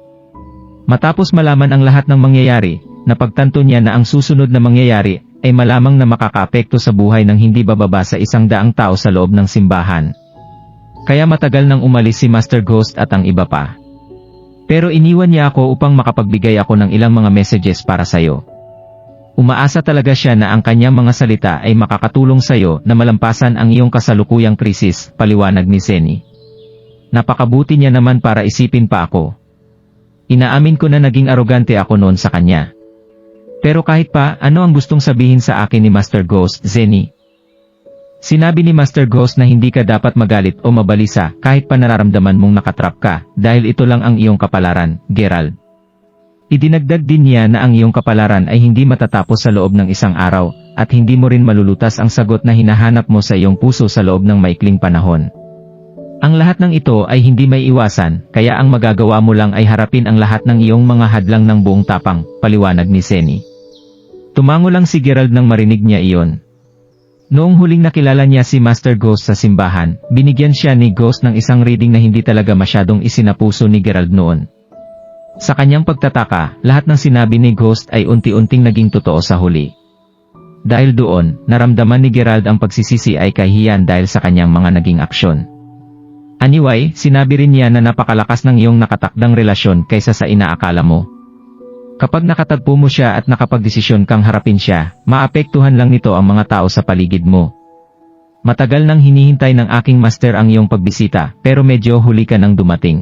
Matapos malaman ang lahat ng mangyayari, napagtanto niya na ang susunod na mangyayari ay malamang na makakaapekto sa buhay ng hindi bababa sa 100 tao sa loob ng simbahan. Kaya matagal nang umalis si Master Ghost at ang iba pa. Pero iniwan niya ako upang makapagbigay ako ng ilang mga messages para sa'yo. Umaasa talaga siya na ang kanyang mga salita ay makakatulong sa'yo na malampasan ang iyong kasalukuyang krisis," paliwanag ni Zenny. "Napakabuti niya naman para isipin pa ako. Inaamin ko na naging arogante ako noon sa kanya. Pero kahit pa, ano ang gustong sabihin sa akin ni Master Ghost, Zenny? Sinabi ni Master Ghost na hindi ka dapat magalit o mabalisa kahit pa nararamdaman mong nakatrap ka, dahil ito lang ang iyong kapalaran, Gerald. Idinagdag din niya na ang iyong kapalaran ay hindi matatapos sa loob ng 1 araw, at hindi mo rin malulutas ang sagot na hinahanap mo sa iyong puso sa loob ng maikling panahon. Ang lahat ng ito ay hindi may iwasan, kaya ang magagawa mo lang ay harapin ang lahat ng iyong mga hadlang ng buong tapang," paliwanag ni Zenny. Tumango lang si Gerald nang marinig niya iyon. Noong huling nakilala niya si Master Ghost sa simbahan, binigyan siya ni Ghost ng isang reading na hindi talaga masyadong isinapuso ni Gerald noon. Sa kanyang pagtataka, lahat ng sinabi ni Ghost ay unti-unting naging totoo sa huli. Dahil doon, naramdaman ni Gerald ang pagsisisi ay kahihiyan dahil sa kanyang mga naging aksyon. Anyway, sinabi rin niya na napakalakas ng iyong nakatakdang relasyon kaysa sa inaakala mo. Kapag nakatagpo mo siya at nakapagdesisyon kang harapin siya, maapektuhan lang nito ang mga tao sa paligid mo. Matagal nang hinihintay ng aking master ang iyong pagbisita, pero medyo huli ka nang dumating.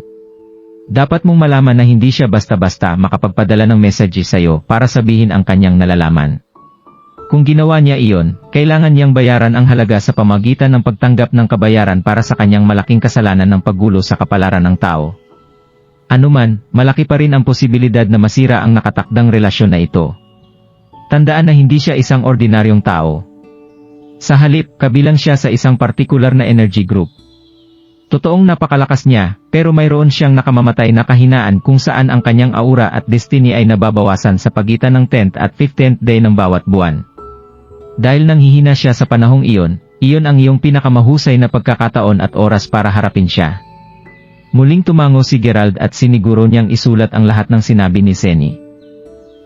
Dapat mong malaman na hindi siya basta-basta makapagpadala ng message sa'yo para sabihin ang kanyang nalalaman. Kung ginawa niya iyon, kailangan niyang bayaran ang halaga sa pamagitan ng pagtanggap ng kabayaran para sa kanyang malaking kasalanan ng paggulo sa kapalaran ng tao. Anuman, malaki pa rin ang posibilidad na masira ang nakatakdang relasyon na ito. Tandaan na hindi siya isang ordinaryong tao. Sa halip, kabilang siya sa isang partikular na energy group. Totoong napakalakas niya, pero mayroon siyang nakamamatay na kahinaan kung saan ang kanyang aura at destiny ay nababawasan sa pagitan ng 10th at 15th day ng bawat buwan. Dahil nanghihina siya sa panahong iyon, iyon ang iyong pinakamahusay na pagkakataon at oras para harapin siya. Muling tumango si Gerald at siniguro niyang isulat ang lahat ng sinabi ni Senny.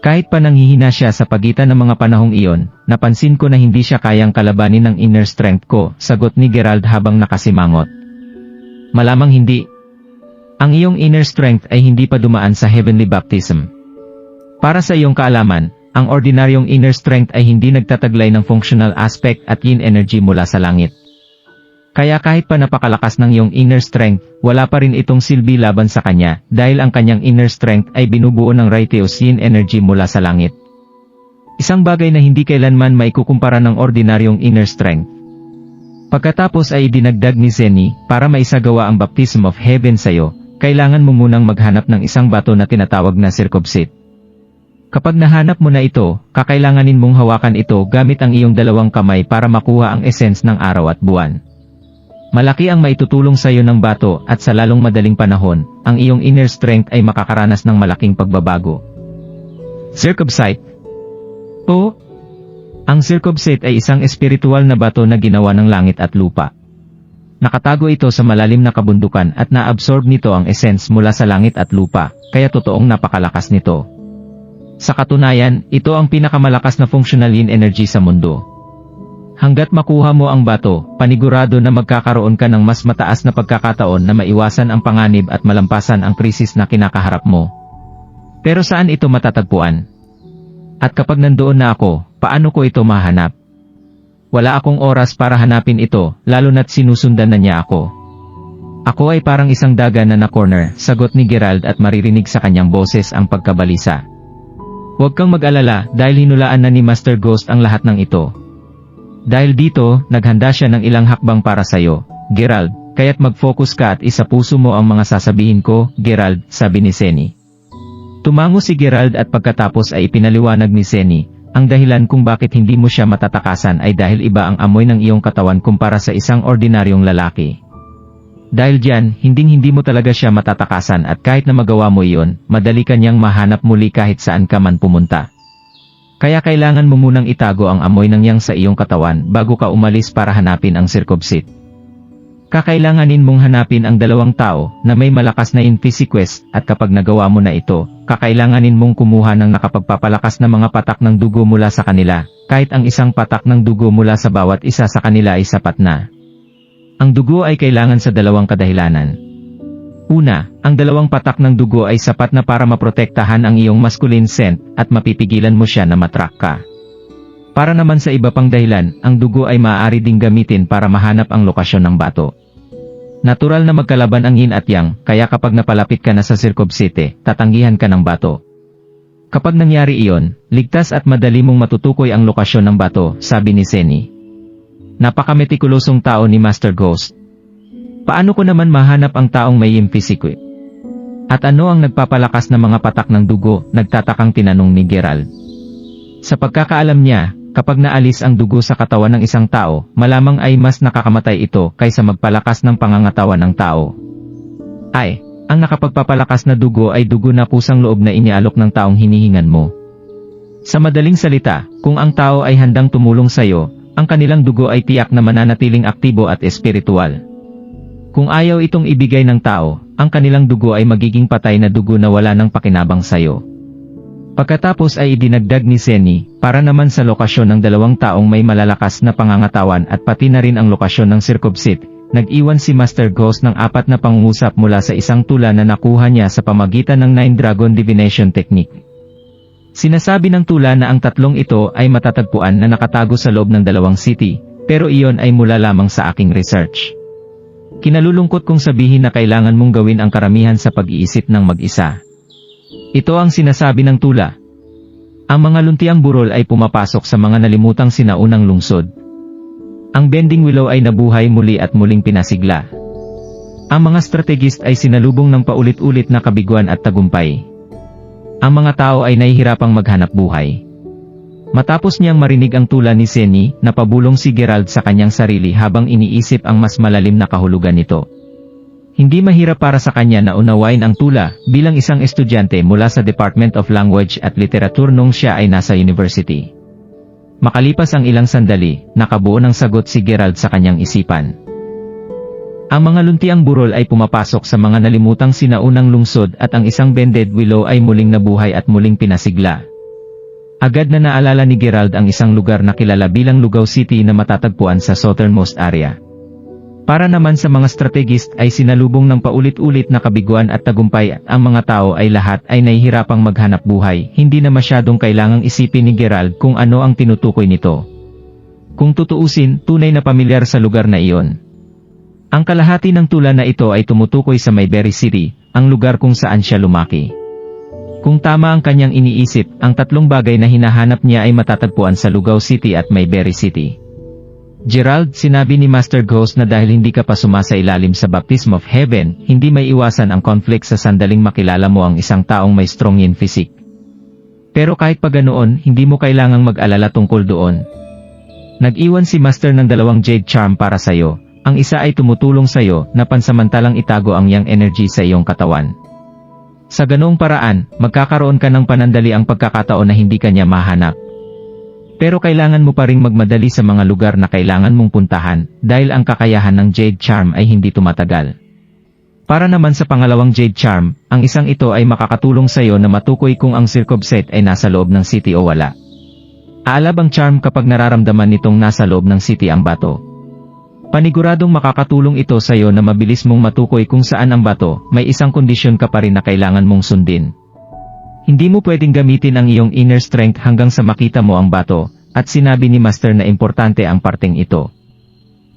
Kahit pa nanghihina siya sa pagitan ng mga panahong iyon, napansin ko na hindi siya kayang kalabanin ng inner strength ko, sagot ni Gerald habang nakasimangot. Malamang hindi. Ang iyong inner strength ay hindi pa dumaan sa heavenly baptism. Para sa iyong kaalaman, ang ordinaryong inner strength ay hindi nagtataglay ng functional aspect at yin energy mula sa langit. Kaya kahit pa napakalakas ng iyong inner strength, wala pa rin itong silbi laban sa kanya, dahil ang kanyang inner strength ay binubuo ng righteous yin energy mula sa langit. Isang bagay na hindi kailanman maikukumpara ng ordinaryong inner strength. Pagkatapos ay idinagdag ni Senny, para maisagawa ang baptism of heaven sa'yo, kailangan mo munang maghanap ng isang bato na tinatawag na circumcise. Kapag nahanap mo na ito, kakailanganin mong hawakan ito gamit ang iyong dalawang kamay para makuha ang essence ng araw at buwan. Malaki ang maitutulong sa iyo ng bato at sa lalong madaling panahon, ang iyong inner strength ay makakaranas ng malaking pagbabago. Circumcise. O, ang circumcise ay isang espiritual na bato na ginawa ng langit at lupa. Nakatago ito sa malalim na kabundukan at naabsorb nito ang essence mula sa langit at lupa, kaya totoong napakalakas nito. Sa katunayan, ito ang pinakamalakas na functional yin energy sa mundo. Hanggat makuha mo ang bato, panigurado na magkakaroon ka ng mas mataas na pagkakataon na maiwasan ang panganib at malampasan ang krisis na kinakaharap mo. Pero saan ito matatagpuan? At kapag nandoon na ako, paano ko ito mahanap? Wala akong oras para hanapin ito, lalo na't sinusundan na niya ako. Ako ay parang isang daga na na-corner, sagot ni Gerald at maririnig sa kanyang boses ang pagkabalisa. Huwag kang mag-alala dahil hinulaan na ni Master Ghost ang lahat ng ito. Dahil dito, naghanda siya ng ilang hakbang para sa'yo, Gerald, kaya't mag-focus ka at isapuso mo ang mga sasabihin ko, Gerald, sabi ni Senny. Tumango si Gerald at pagkatapos ay ipinaliwanag ni Senny, ang dahilan kung bakit hindi mo siya matatakasan ay dahil iba ang amoy ng iyong katawan kumpara sa isang ordinaryong lalaki. Dahil diyan, hindi mo talaga siya matatakasan at kahit na magawa mo iyon, madali kanyang mahanap muli kahit saan ka man pumunta. Kaya kailangan mo munang itago ang amoy ng yang sa iyong katawan bago ka umalis para hanapin ang circumcise. Kakailanganin mong hanapin ang dalawang tao na may malakas na infisiquest at kapag nagawa mo na ito, kakailanganin mong kumuha ng nakapagpapalakas na mga patak ng dugo mula sa kanila, kahit ang isang patak ng dugo mula sa bawat isa sa kanila ay sapat na. Ang dugo ay kailangan sa dalawang kadahilanan. Una, ang dalawang patak ng dugo ay sapat na para maprotektahan ang iyong masculine scent at mapipigilan mo siya na matrack ka. Para naman sa iba pang dahilan, ang dugo ay maaari ding gamitin para mahanap ang lokasyon ng bato. Natural na magkalaban ang yin at yang, kaya kapag napalapit ka na sa circumcise, tatanggihan ka ng bato. Kapag nangyari iyon, ligtas at madali mong matutukoy ang lokasyon ng bato, sabi ni Senny. Napakametikulusong tao ni Master Ghost. Paano ko naman mahanap ang taong may infisiquest? At ano ang nagpapalakas na mga patak ng dugo, nagtatakang tinanong ni Gerald. Sa pagkakaalam niya, kapag naalis ang dugo sa katawan ng isang tao, malamang ay mas nakakamatay ito kaysa magpalakas ng pangangatawan ng tao. Ay, ang nakapagpapalakas na dugo ay dugo na pusang loob na inialok ng taong hinihingan mo. Sa madaling salita, kung ang tao ay handang tumulong sa iyo, ang kanilang dugo ay tiyak na mananatiling aktibo at espiritual. Kung ayaw itong ibigay ng tao, ang kanilang dugo ay magiging patay na dugo na wala ng pakinabang sayo. Pagkatapos ay idinagdag ni Senny, para naman sa lokasyon ng dalawang taong may malalakas na pangangatawan at pati na rin ang lokasyon ng circumcise, nag-iwan si Master Ghost ng 4 na pangungusap mula sa isang tula na nakuha niya sa pamagitan ng 9 Dragon Divination Technique. Sinasabi ng tula na ang tatlong ito ay matatagpuan na nakatago sa loob ng 2 city, pero iyon ay mula lamang sa aking research. Kinalulungkot kong sabihin na kailangan mong gawin ang karamihan sa pag-iisip ng mag-isa. Ito ang sinasabi ng tula. Ang mga luntiang burol ay pumapasok sa mga nalimutang sinaunang lungsod. Ang bending willow ay nabuhay muli at muling pinasigla. Ang mga strategist ay sinalubong ng paulit-ulit na kabiguan at tagumpay. Ang mga tao ay nahihirapang maghanap buhay. Matapos niyang marinig ang tula ni Senny, napabulong si Gerald sa kanyang sarili habang iniisip ang mas malalim na kahulugan nito. Hindi mahirap para sa kanya na unawain ang tula bilang isang estudyante mula sa Department of Language at Literature nung siya ay nasa university. Makalipas ang ilang sandali, nakabuo ng sagot si Gerald sa kanyang isipan. Ang mga luntiang burol ay pumapasok sa mga nalimutang sinaunang lungsod at ang isang bended willow ay muling nabuhay at muling pinasigla. Agad na naalala ni Gerald ang isang lugar na kilala bilang Lugaw City na matatagpuan sa southernmost area. Para naman sa mga strategist ay sinalubong ng paulit-ulit na kabiguan at tagumpay at ang mga tao ay lahat ay nahihirapang maghanap buhay. Hindi na masyadong kailangang isipin ni Gerald kung ano ang tinutukoy nito. Kung tutuusin, tunay na pamilyar sa lugar na iyon. Ang kalahati ng tula na ito ay tumutukoy sa Mayberry City, ang lugar kung saan siya lumaki. Kung tama ang kanyang iniisip, ang tatlong bagay na hinahanap niya ay matatagpuan sa Lugaw City at Mayberry City. Gerald, sinabi ni Master Ghost na dahil hindi ka pa sumasailalim sa Baptism of Heaven, hindi may iwasan ang conflict sa sandaling makilala mo ang isang taong may strong yin physique. Pero kahit pa ganoon, hindi mo kailangang mag-alala tungkol doon. Nag-iwan si Master ng 2 Jade Charm para sa'yo. Ang isa ay tumutulong sa'yo na pansamantalang itago ang yang energy sa iyong katawan. Sa ganoong paraan, magkakaroon ka ng panandali ang pagkakataon na hindi ka niya mahanap. Pero kailangan mo pa ring magmadali sa mga lugar na kailangan mong puntahan, dahil ang kakayahan ng Jade Charm ay hindi tumatagal. Para naman sa pangalawang Jade Charm, ang isang ito ay makakatulong sa iyo na matukoy kung ang circumset ay nasa loob ng city o wala. Aalab ang charm kapag nararamdaman nitong nasa loob ng city ang bato. Paniguradong makakatulong ito sa iyo na mabilis mong matukoy kung saan ang bato. May isang kondisyon ka pa rin na kailangan mong sundin. Hindi mo pwedeng gamitin ang iyong inner strength hanggang sa makita mo ang bato, at sinabi ni Master na importante ang parteng ito.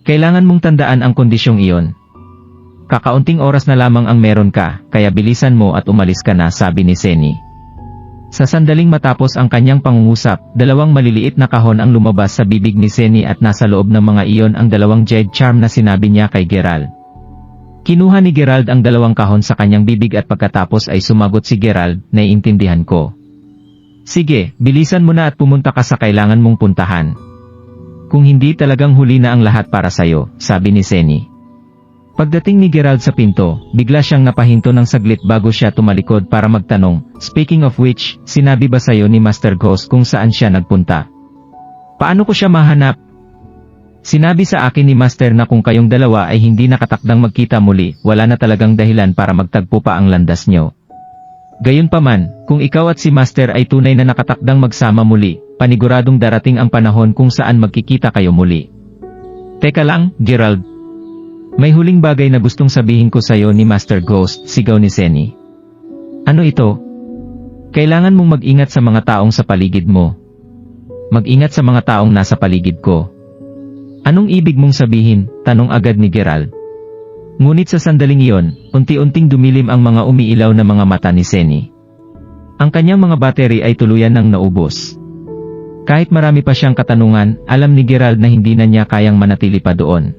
Kailangan mong tandaan ang kondisyong iyon. Kakaunting oras na lamang ang meron ka, kaya bilisan mo at umalis ka na, sabi ni Seni. Sa sandaling matapos ang kanyang pangungusap, 2 maliliit na kahon ang lumabas sa bibig ni Seni at nasa loob ng mga iyon ang 2 Jade Charm na sinabi niya kay Gerald. Kinuha ni Gerald ang 2 kahon sa kanyang bibig at pagkatapos ay sumagot si Gerald, naiintindihan ko. Sige, bilisan mo na at pumunta ka sa kailangan mong puntahan. Kung hindi talagang huli na ang lahat para sayo, sabi ni Seni. Pagdating ni Gerald sa pinto, bigla siyang napahinto ng saglit bago siya tumalikod para magtanong, speaking of which, sinabi ba sayo ni Master Ghost kung saan siya nagpunta? Paano ko siya mahanap? Sinabi sa akin ni Master na kung kayong dalawa ay hindi nakatakdang magkita muli, wala na talagang dahilan para magtagpo pa ang landas nyo. Gayunpaman, kung ikaw at si Master ay tunay na nakatakdang magsama muli, paniguradong darating ang panahon kung saan magkikita kayo muli. Teka lang, Gerald. May huling bagay na gustong sabihin ko sa'yo ni Master Ghost, sigaw ni Seni. Ano ito? Kailangan mong mag-ingat sa mga taong sa paligid mo. Mag-ingat sa mga taong nasa paligid ko. Anong ibig mong sabihin? Tanong agad ni Gerald. Ngunit sa sandaling iyon, unti-unting dumilim ang mga umiilaw na mga mata ni Seni. Ang kanyang mga battery ay tuluyan nang naubos. Kahit marami pa siyang katanungan, alam ni Gerald na hindi na niya kayang manatili pa doon.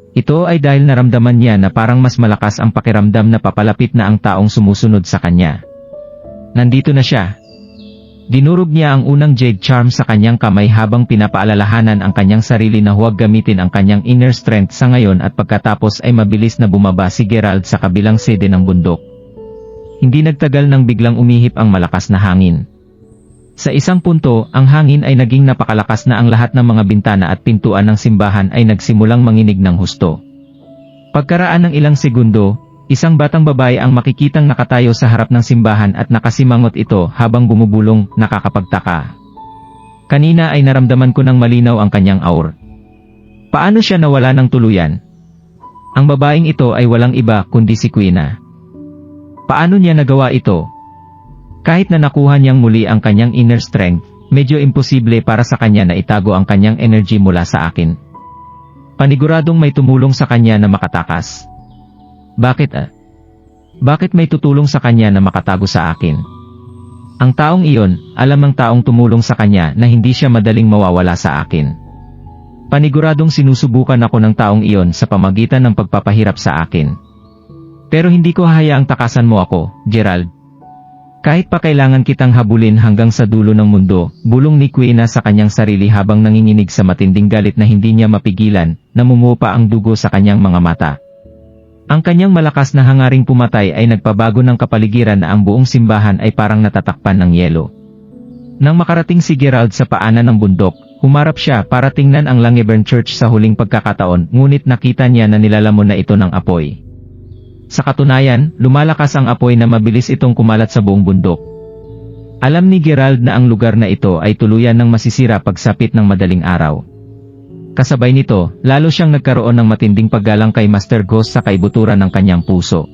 Ito ay dahil naramdaman niya na parang mas malakas ang pakiramdam na papalapit na ang taong sumusunod sa kanya. Nandito na siya. Dinurog niya ang unang Jade Charm sa kanyang kamay habang pinapaalalahanan ang kanyang sarili na huwag gamitin ang kanyang inner strength sa ngayon at pagkatapos ay mabilis na bumaba si Gerald sa kabilang side ng bundok. Hindi nagtagal nang biglang umihip ang malakas na hangin. Sa isang punto, ang hangin ay naging napakalakas na ang lahat ng mga bintana at pintuan ng simbahan ay nagsimulang manginig ng husto. Pagkaraan ng ilang segundo, isang batang babae ang makikitang nakatayo sa harap ng simbahan at nakasimangot ito habang bumubulong, nakakapagtaka. Kanina ay naramdaman ko ng malinaw ang kanyang aura. Paano siya nawala ng tuluyan? Ang babaeng ito ay walang iba kundi si Quina. Paano niya nagawa ito? Kahit na nakuha niyang muli ang kanyang inner strength, medyo imposible para sa kanya na itago ang kanyang energy mula sa akin. Paniguradong may tumulong sa kanya na makatakas. Bakit Bakit may tutulong sa kanya na makatago sa akin? Ang taong iyon, alam ng taong tumulong sa kanya na hindi siya madaling mawawala sa akin. Paniguradong sinusubukan ako ng taong iyon sa pamagitan ng pagpapahirap sa akin. Pero hindi ko hahayaang takasan mo ako, Gerald. Kahit pa kailangan kitang habulin hanggang sa dulo ng mundo, bulong ni Quina sa kanyang sarili habang nanginginig sa matinding galit na hindi niya mapigilan, namumupa ang dugo sa kanyang mga mata. Ang kanyang malakas na hangaring pumatay ay nagpabago ng kapaligiran na ang buong simbahan ay parang natatakpan ng yelo. Nang makarating si Gerald sa paanan ng bundok, humarap siya para tingnan ang Langevern Church sa huling pagkakataon, ngunit nakita niya na nilalamon na ito ng apoy. Sa katunayan, lumalakas ang apoy na mabilis itong kumalat sa buong bundok. Alam ni Gerald na ang lugar na ito ay tuluyan ng masisira pagsapit ng madaling araw. Kasabay nito, lalo siyang nagkaroon ng matinding paggalang kay Master Ghost sa kaibuturan ng kanyang puso.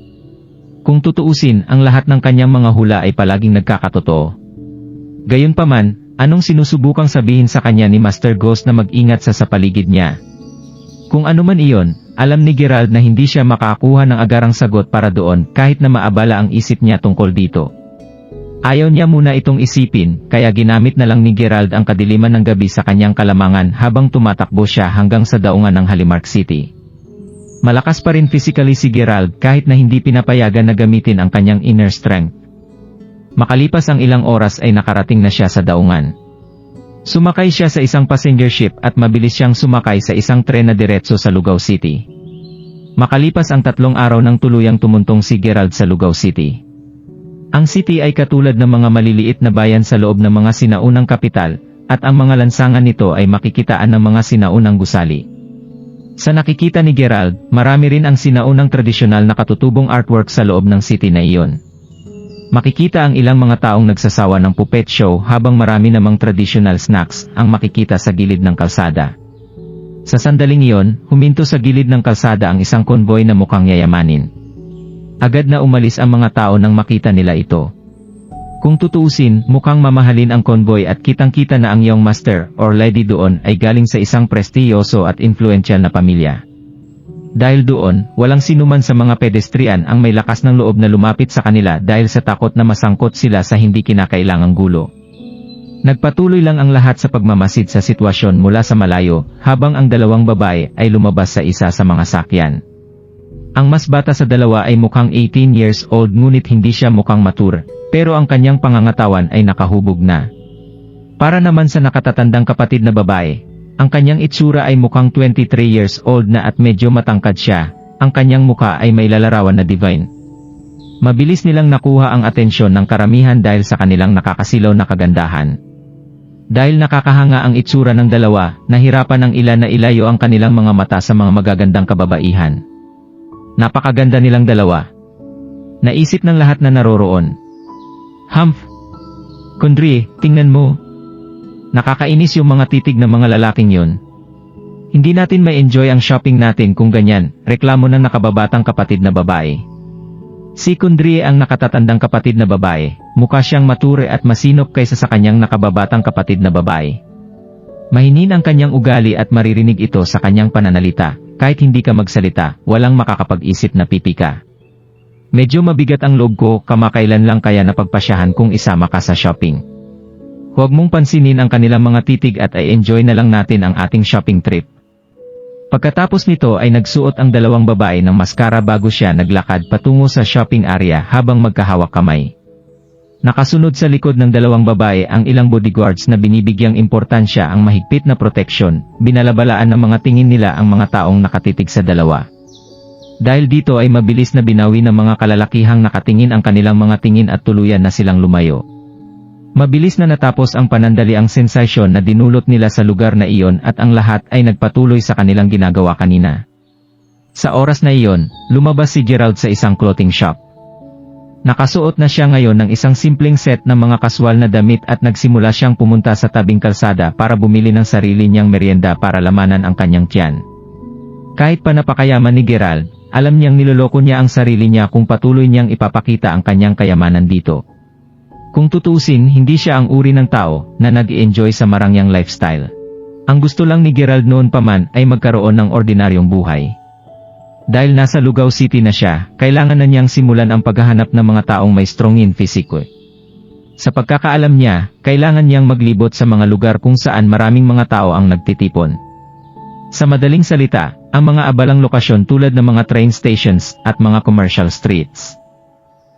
Kung tutuusin, ang lahat ng kanyang mga hula ay palaging nagkakatotoo. Gayunpaman, anong sinusubukang sabihin sa kanya ni Master Ghost na mag-ingat sa paligid niya? Kung ano man iyon, alam ni Gerald na hindi siya makakuha ng agarang sagot para doon kahit na maabala ang isip niya tungkol dito. Ayaw niya muna itong isipin, kaya ginamit na lang ni Gerald ang kadiliman ng gabi sa kanyang kalamangan habang tumatakbo siya hanggang sa daungan ng Halimark City. Malakas pa rin physically si Gerald kahit na hindi pinapayagan na gamitin ang kanyang inner strength. Makalipas ang ilang oras ay nakarating na siya sa daungan. Sumakay siya sa isang passenger ship at mabilis siyang sumakay sa isang tren na diretso sa Lugao City. Makalipas ang 3 araw nang tuluyang tumuntong si Gerald sa Lugao City. Ang city ay katulad ng mga maliliit na bayan sa loob ng mga sinaunang kapital, at ang mga lansangan nito ay makikitaan ng mga sinaunang gusali. Sa nakikita ni Gerald, marami rin ang sinaunang tradisyonal na katutubong artwork sa loob ng city na iyon. Makikita ang ilang mga taong nagsasawa ng puppet show habang marami namang traditional snacks ang makikita sa gilid ng kalsada. Sa sandaling iyon, huminto sa gilid ng kalsada ang isang konvoy na mukhang yayamanin. Agad na umalis ang mga tao nang makita nila ito. Kung tutuusin, mukhang mamahalin ang konvoy at kitang-kita na ang young master or lady doon ay galing sa isang prestiyoso at influential na pamilya. Dahil doon, walang sinuman sa mga pedestrian ang may lakas ng loob na lumapit sa kanila dahil sa takot na masangkot sila sa hindi kinakailangang gulo. Nagpatuloy lang ang lahat sa pagmamasid sa sitwasyon mula sa malayo, habang ang 2 babae ay lumabas sa isa sa mga sakyan. Ang mas bata sa dalawa ay mukhang 18 years old ngunit hindi siya mukhang mature, pero ang kanyang pangangatawan ay nakahubog na. Para naman sa nakatatandang kapatid na babae, ang kanyang itsura ay mukhang 23 years old na at medyo matangkad siya, ang kanyang muka ay may lalarawan na divine. Mabilis nilang nakuha ang atensyon ng karamihan dahil sa kanilang nakakasilaw na kagandahan. Dahil nakakahanga ang itsura ng dalawa, nahirapan ang ilan na ilayo ang kanilang mga mata sa mga magagandang kababaihan. Napakaganda nilang dalawa. Naisip ng lahat na naroroon. Humph! Kundri, tingnan mo. Nakakainis yung mga titig ng mga lalaking yun. Hindi natin ma-enjoy ang shopping natin kung ganyan, reklamo ng nakababatang kapatid na babae. Si Kundri ang nakatatandang kapatid na babae, mukha siyang mature at masinop kaysa sa kanyang nakababatang kapatid na babae. Mahinin ang kanyang ugali at maririnig ito sa kanyang pananalita, kahit hindi ka magsalita, walang makakapag-isip na pipi ka. Medyo mabigat ang loob ko, kamakailan lang kaya napagpasyahan kung isama ka sa shopping. Huwag mong pansinin ang kanilang mga titig at i-enjoy na lang natin ang ating shopping trip. Pagkatapos nito ay nagsuot ang 2 babae ng maskara bago siya naglakad patungo sa shopping area habang magkahawak kamay. Nakasunod sa likod ng 2 babae ang ilang bodyguards na binibigyang importansya ang mahigpit na proteksyon, binalabalaan ng mga tingin nila ang mga taong nakatitig sa dalawa. Dahil dito ay mabilis na binawi ng mga kalalakihang nakatingin ang kanilang mga tingin at tuluyan na silang lumayo. Mabilis na natapos ang panandaliang sensasyon na dinulot nila sa lugar na iyon at ang lahat ay nagpatuloy sa kanilang ginagawa kanina. Sa oras na iyon, lumabas si Gerald sa isang clothing shop. Nakasuot na siya ngayon ng isang simpleng set ng mga kaswal na damit at nagsimula siyang pumunta sa tabing kalsada para bumili ng sarili niyang merienda para lamanan ang kanyang tiyan. Kahit pa napakayaman ni Gerald, alam niyang niloloko niya ang sarili niya kung patuloy niyang ipapakita ang kanyang kayamanan dito. Kung tutusin, hindi siya ang uri ng tao na nag-i-enjoy sa marangyang lifestyle. Ang gusto lang ni Gerald noon pa man ay magkaroon ng ordinaryong buhay. Dahil nasa Lugao City na siya, kailangan na niyang simulan ang paghahanap ng mga taong may strongin physique. Sa pagkakaalam niya, kailangan niyang maglibot sa mga lugar kung saan maraming mga tao ang nagtitipon. Sa madaling salita, ang mga abalang lokasyon tulad ng mga train stations at mga commercial streets.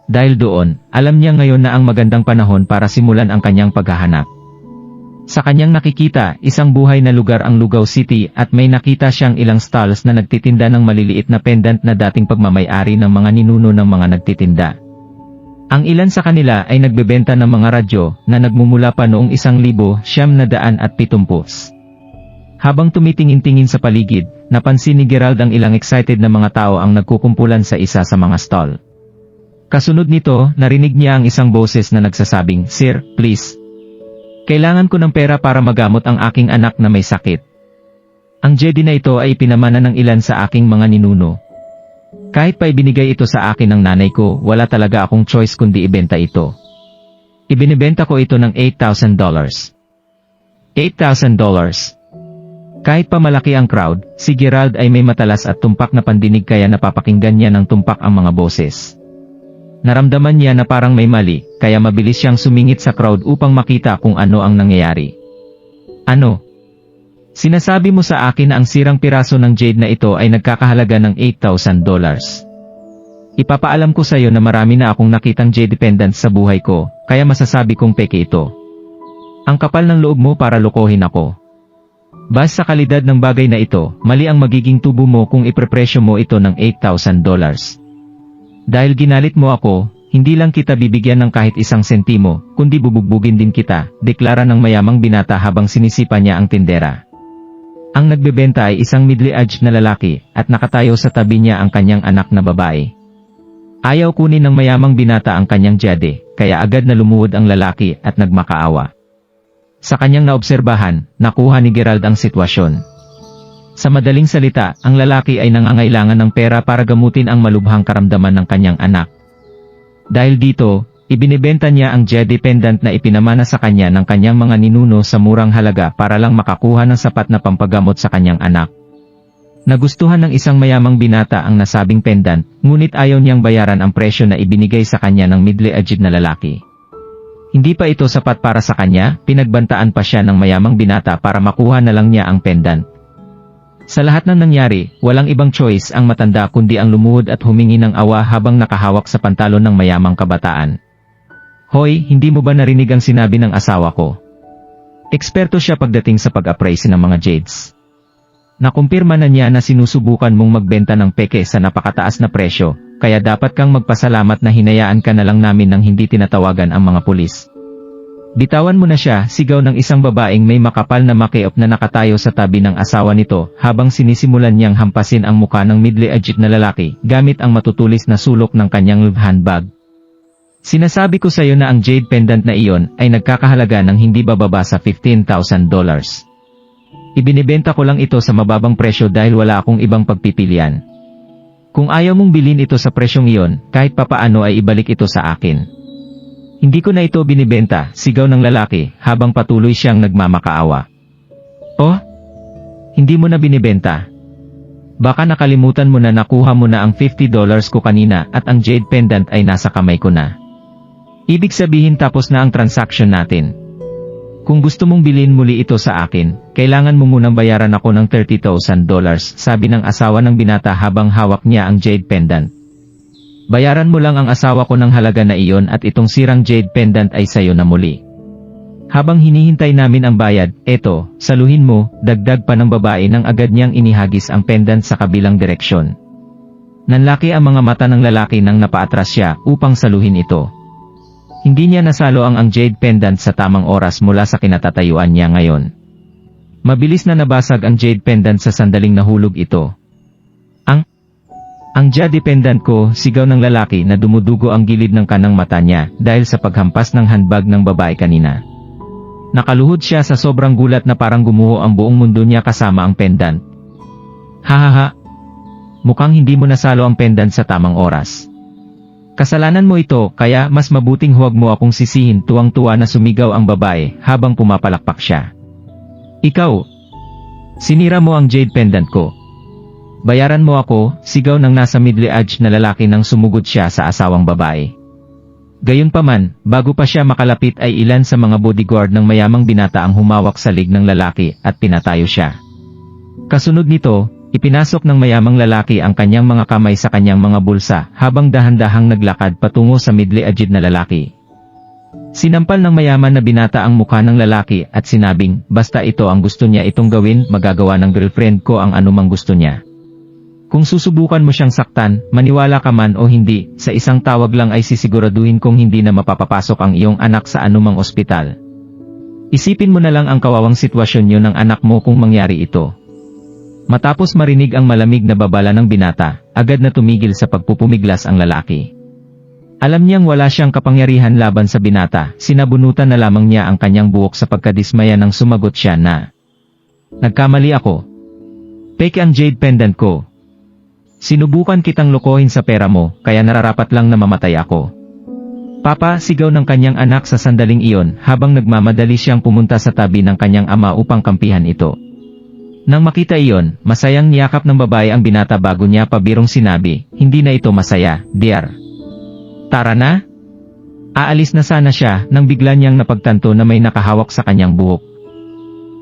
Dahil doon, alam niya ngayon na ang magandang panahon para simulan ang kanyang paghahanap. Sa kanyang nakikita, isang buhay na lugar ang Lugao City at may nakita siyang ilang stalls na nagtitinda ng maliliit na pendant na dating pagmamay-ari ng mga ninuno ng mga nagtitinda. Ang ilan sa kanila ay nagbebenta ng mga radyo na nagmumula pa noong 1970. Habang tumitingin-tingin sa paligid, napansin ni Gerald ang ilang excited na mga tao ang nagkukumpulan sa isa sa mga stall. Kasunod nito, narinig niya ang isang boses na nagsasabing, "Sir, please. Kailangan ko ng pera para magamot ang aking anak na may sakit. Ang jedi na ito ay pinamana ng ilan sa aking mga ninuno. Kahit pa ibinigay ito sa akin ng nanay ko, wala talaga akong choice kundi ibenta ito. Ibinibenta ko ito ng $8,000. $8,000. Kahit pa malaki ang crowd, si Gerald ay may matalas at tumpak na pandinig kaya napapakinggan niya ng tumpak ang mga boses. Naramdaman niya na parang may mali, kaya mabilis siyang sumingit sa crowd upang makita kung ano ang nangyayari. "Ano? Sinasabi mo sa akin na ang sirang piraso ng jade na ito ay nagkakahalaga ng $8,000. Ipapaalam ko sa iyo na marami na akong nakitang jade pendants sa buhay ko, kaya masasabi kong peke ito. Ang kapal ng loob mo para lokohin ako. Base sa kalidad ng bagay na ito, mali ang magiging tubo mo kung iprepresyo mo ito ng $8,000. Dahil ginalit mo ako, hindi lang kita bibigyan ng kahit isang sentimo, kundi bubugbugin din kita," deklara ng mayamang binata habang sinisipa niya ang tindera. Ang nagbebenta ay isang middle-aged na lalaki, at nakatayo sa tabi niya ang kanyang anak na babae. Ayaw kunin ng mayamang binata ang kanyang jade, kaya agad na lumuhod ang lalaki at nagmakaawa. Sa kanyang naobserbahan, nakuha ni Gerald ang sitwasyon. Sa madaling salita, ang lalaki ay nangangailangan ng pera para gamutin ang malubhang karamdaman ng kanyang anak. Dahil dito, ibinibenta niya ang jade pendant na ipinamana sa kanya ng kanyang mga ninuno sa murang halaga para lang makakuha ng sapat na pampagamot sa kanyang anak. Nagustuhan ng isang mayamang binata ang nasabing pendant, ngunit ayaw niyang bayaran ang presyo na ibinigay sa kanya ng middle-aged na lalaki. Hindi pa ito sapat para sa kanya, pinagbantaan pa siya ng mayamang binata para makuha na lang niya ang pendant. Sa lahat ng nangyari, walang ibang choice ang matanda kundi ang lumuhod at humingi ng awa habang nakahawak sa pantalon ng mayamang kabataan. "Hoy, hindi mo ba narinig ang sinabi ng asawa ko? Eksperto siya pagdating sa pag-appraise ng mga jades. Nakumpirma na niya na sinusubukan mong magbenta ng peke sa napakataas na presyo, kaya dapat kang magpasalamat na hinayaan ka na lang namin nang hindi tinatawagan ang mga pulis." "Bitawan mo na siya," sigaw ng isang babaeng may makapal na makiop na nakatayo sa tabi ng asawa nito habang sinisimulan niyang hampasin ang muka ng middle-aged na lalaki gamit ang matutulis na sulok ng kanyang handbag. "Sinasabi ko sa iyo na ang jade pendant na iyon ay nagkakahalaga ng hindi bababa sa $15,000. Ibinibenta ko lang ito sa mababang presyo dahil wala akong ibang pagpipilian. Kung ayaw mong bilhin ito sa presyong iyon, kahit papaano ay ibalik ito sa akin." "Hindi ko na ito binibenta," sigaw ng lalaki habang patuloy siyang nagmamakaawa. "Oh? Hindi mo na binibenta? Baka nakalimutan mo na nakuha mo na ang $50 ko kanina at ang jade pendant ay nasa kamay ko na. Ibig sabihin tapos na ang transaction natin. Kung gusto mong bilhin muli ito sa akin, kailangan mo munang bayaran ako ng $30,000, sabi ng asawa ng binata habang hawak niya ang jade pendant. "Bayaran mo lang ang asawa ko ng halaga na iyon at itong sirang jade pendant ay sayo na muli. Habang hinihintay namin ang bayad, eto, saluhin mo," dagdag pa ng babae nang agad niyang inihagis ang pendant sa kabilang direksyon. Nanlaki ang mga mata ng lalaki nang napaatras siya upang saluhin ito. Hindi niya nasalo ang jade pendant sa tamang oras mula sa kinatatayuan niya ngayon. Mabilis na nabasag ang jade pendant sa sandaling nahulog ito. Ang jade pendant ko," sigaw ng lalaki na dumudugo ang gilid ng kanang mata niya dahil sa paghampas ng handbag ng babae kanina. Nakaluhod siya sa sobrang gulat na parang gumuho ang buong mundo niya kasama ang pendant. "Hahaha. Mukhang hindi mo nasalo ang pendant sa tamang oras. Kasalanan mo ito, kaya mas mabuting huwag mo akong sisihin," tuwang-tuwa na sumigaw ang babae habang pumapalakpak siya. "Ikaw! Sinira mo ang jade pendant ko. Bayaran mo ako," sigaw ng nasa middle-aged na lalaki nang sumugod siya sa asawang babae. Gayunpaman, bago pa siya makalapit ay ilan sa mga bodyguard ng mayamang binata ang humawak sa lig ng lalaki at pinatayo siya. Kasunod nito, ipinasok ng mayamang lalaki ang kanyang mga kamay sa kanyang mga bulsa habang dahan-dahang naglakad patungo sa middle-aged na lalaki. Sinampal ng mayaman na binata ang mukha ng lalaki at sinabing, "Basta ito ang gusto niya itong gawin, magagawa ng girlfriend ko ang anumang gusto niya. Kung susubukan mo siyang saktan, maniwala ka man o hindi, sa isang tawag lang ay sisiguraduhin kong hindi na mapapapasok ang iyong anak sa anumang ospital." Isipin mo na lang ang kawawang sitwasyon niyo ng anak mo kung mangyari ito. Matapos marinig ang malamig na babala ng binata, agad na tumigil sa pagpupumiglas ang lalaki. Alam niyang wala siyang kapangyarihan laban sa binata, sinabunutan na lamang niya ang kanyang buhok sa pagkadismaya nang sumagot siya na, "Nagkamali ako. Peke ang jade pendant ko. Sinubukan kitang lokohin sa pera mo, kaya nararapat lang na mamatay ako." "Papa," sigaw ng kanyang anak sa sandaling iyon habang nagmamadali siyang pumunta sa tabi ng kanyang ama upang kampihan ito. Nang makita iyon, masayang niyakap ng babae ang binata bago niya pabirong sinabi, "Hindi na ito masaya, dear. Tara na." Aalis na sana siya nang bigla niyang napagtanto na may nakahawak sa kanyang buhok.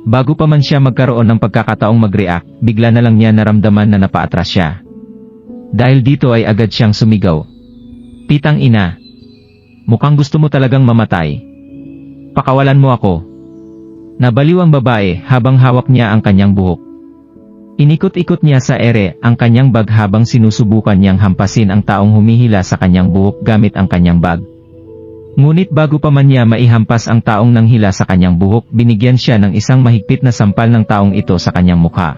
Bago pa man siya magkaroon ng pagkakataong mag-react, bigla na lang niya naramdaman na napaatras siya. Dahil dito ay agad siyang sumigaw, "Pitang ina! Mukhang gusto mo talagang mamatay. Pakawalan mo ako." Nabaliw ang babae habang hawak niya ang kanyang buhok. Inikot-ikot niya sa ere ang kanyang bag habang sinusubukan niyang hampasin ang taong humihila sa kanyang buhok gamit ang kanyang bag. Ngunit bago pa man niya maihampas ang taong nanghila sa kanyang buhok, binigyan siya ng isang mahigpit na sampal ng taong ito sa kanyang mukha.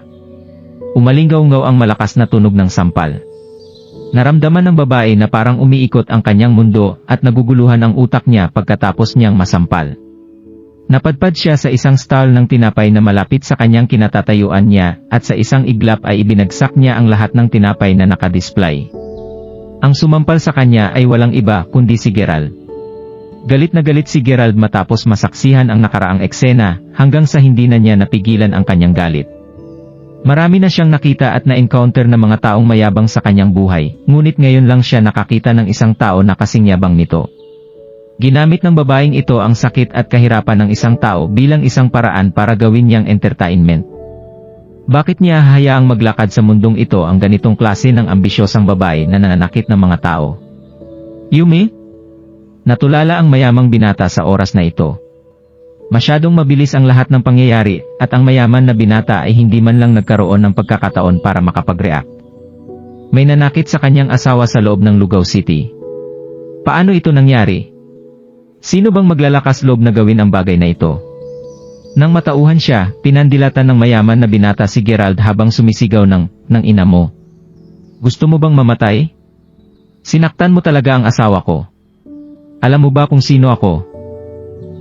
Umalinggaw-ngaw ang malakas na tunog ng sampal. Naramdaman ng babae na parang umiikot ang kanyang mundo at naguguluhan ang utak niya pagkatapos niyang masampal. Napadpad siya sa isang stall ng tinapay na malapit sa kanyang kinatatayuan niya, at sa isang iglap ay ibinagsak niya ang lahat ng tinapay na nakadisplay. Ang sumampal sa kanya ay walang iba kundi si Gerald. Galit na galit si Gerald matapos masaksihan ang nakaraang eksena, hanggang sa hindi na niya napigilan ang kanyang galit. Marami na siyang nakita at na-encounter na mga taong mayabang sa kanyang buhay, ngunit ngayon lang siya nakakita ng isang tao na kasing yabang nito. Ginamit ng babaeng ito ang sakit at kahirapan ng isang tao bilang isang paraan para gawin niyang entertainment. Bakit niya hayaang maglakad sa mundong ito ang ganitong klase ng ambisyosang babae na nananakit ng mga tao? "Yumi?" Natulala ang mayamang binata sa oras na ito. Masyadong mabilis ang lahat ng pangyayari, at ang mayaman na binata ay hindi man lang nagkaroon ng pagkakataon para makapag-react. May nanakit sa kanyang asawa sa loob ng Lugaw City. Paano ito nangyari? Sino bang maglalakas loob na gawin ang bagay na ito? Nang matauhan siya, pinandilatan ng mayaman na binata si Gerald habang sumisigaw ng "Ina mo. Gusto mo bang mamatay? Sinaktan mo talaga ang asawa ko. Alam mo ba kung sino ako?"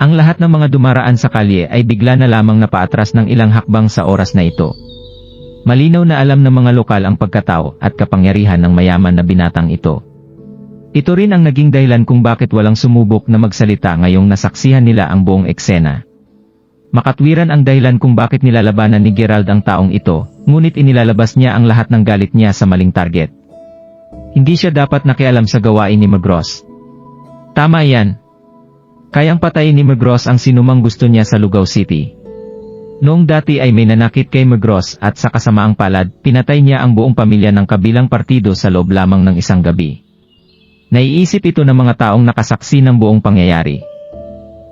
Ang lahat ng mga dumaraan sa kalye ay bigla na lamang napaatras ng ilang hakbang sa oras na ito. Malinaw na alam ng mga lokal ang pagkatao at kapangyarihan ng mayaman na binatang ito. Ito rin ang naging dahilan kung bakit walang sumubok na magsalita ngayong nasaksihan nila ang buong eksena. Makatwiran ang dahilan kung bakit nilalabanan ni Gerald ang taong ito, ngunit inilalabas niya ang lahat ng galit niya sa maling target. Hindi siya dapat nakialam sa gawain ni Magros. Tama yan. Kayang patayin ni Magros ang sinumang gusto niya sa Lugaw City. Noong dati ay may nanakit kay Magros at sa kasamaang palad, pinatay niya ang buong pamilya ng kabilang partido sa loob lamang ng isang gabi. Naiisip ito ng mga taong nakasaksi ng buong pangyayari.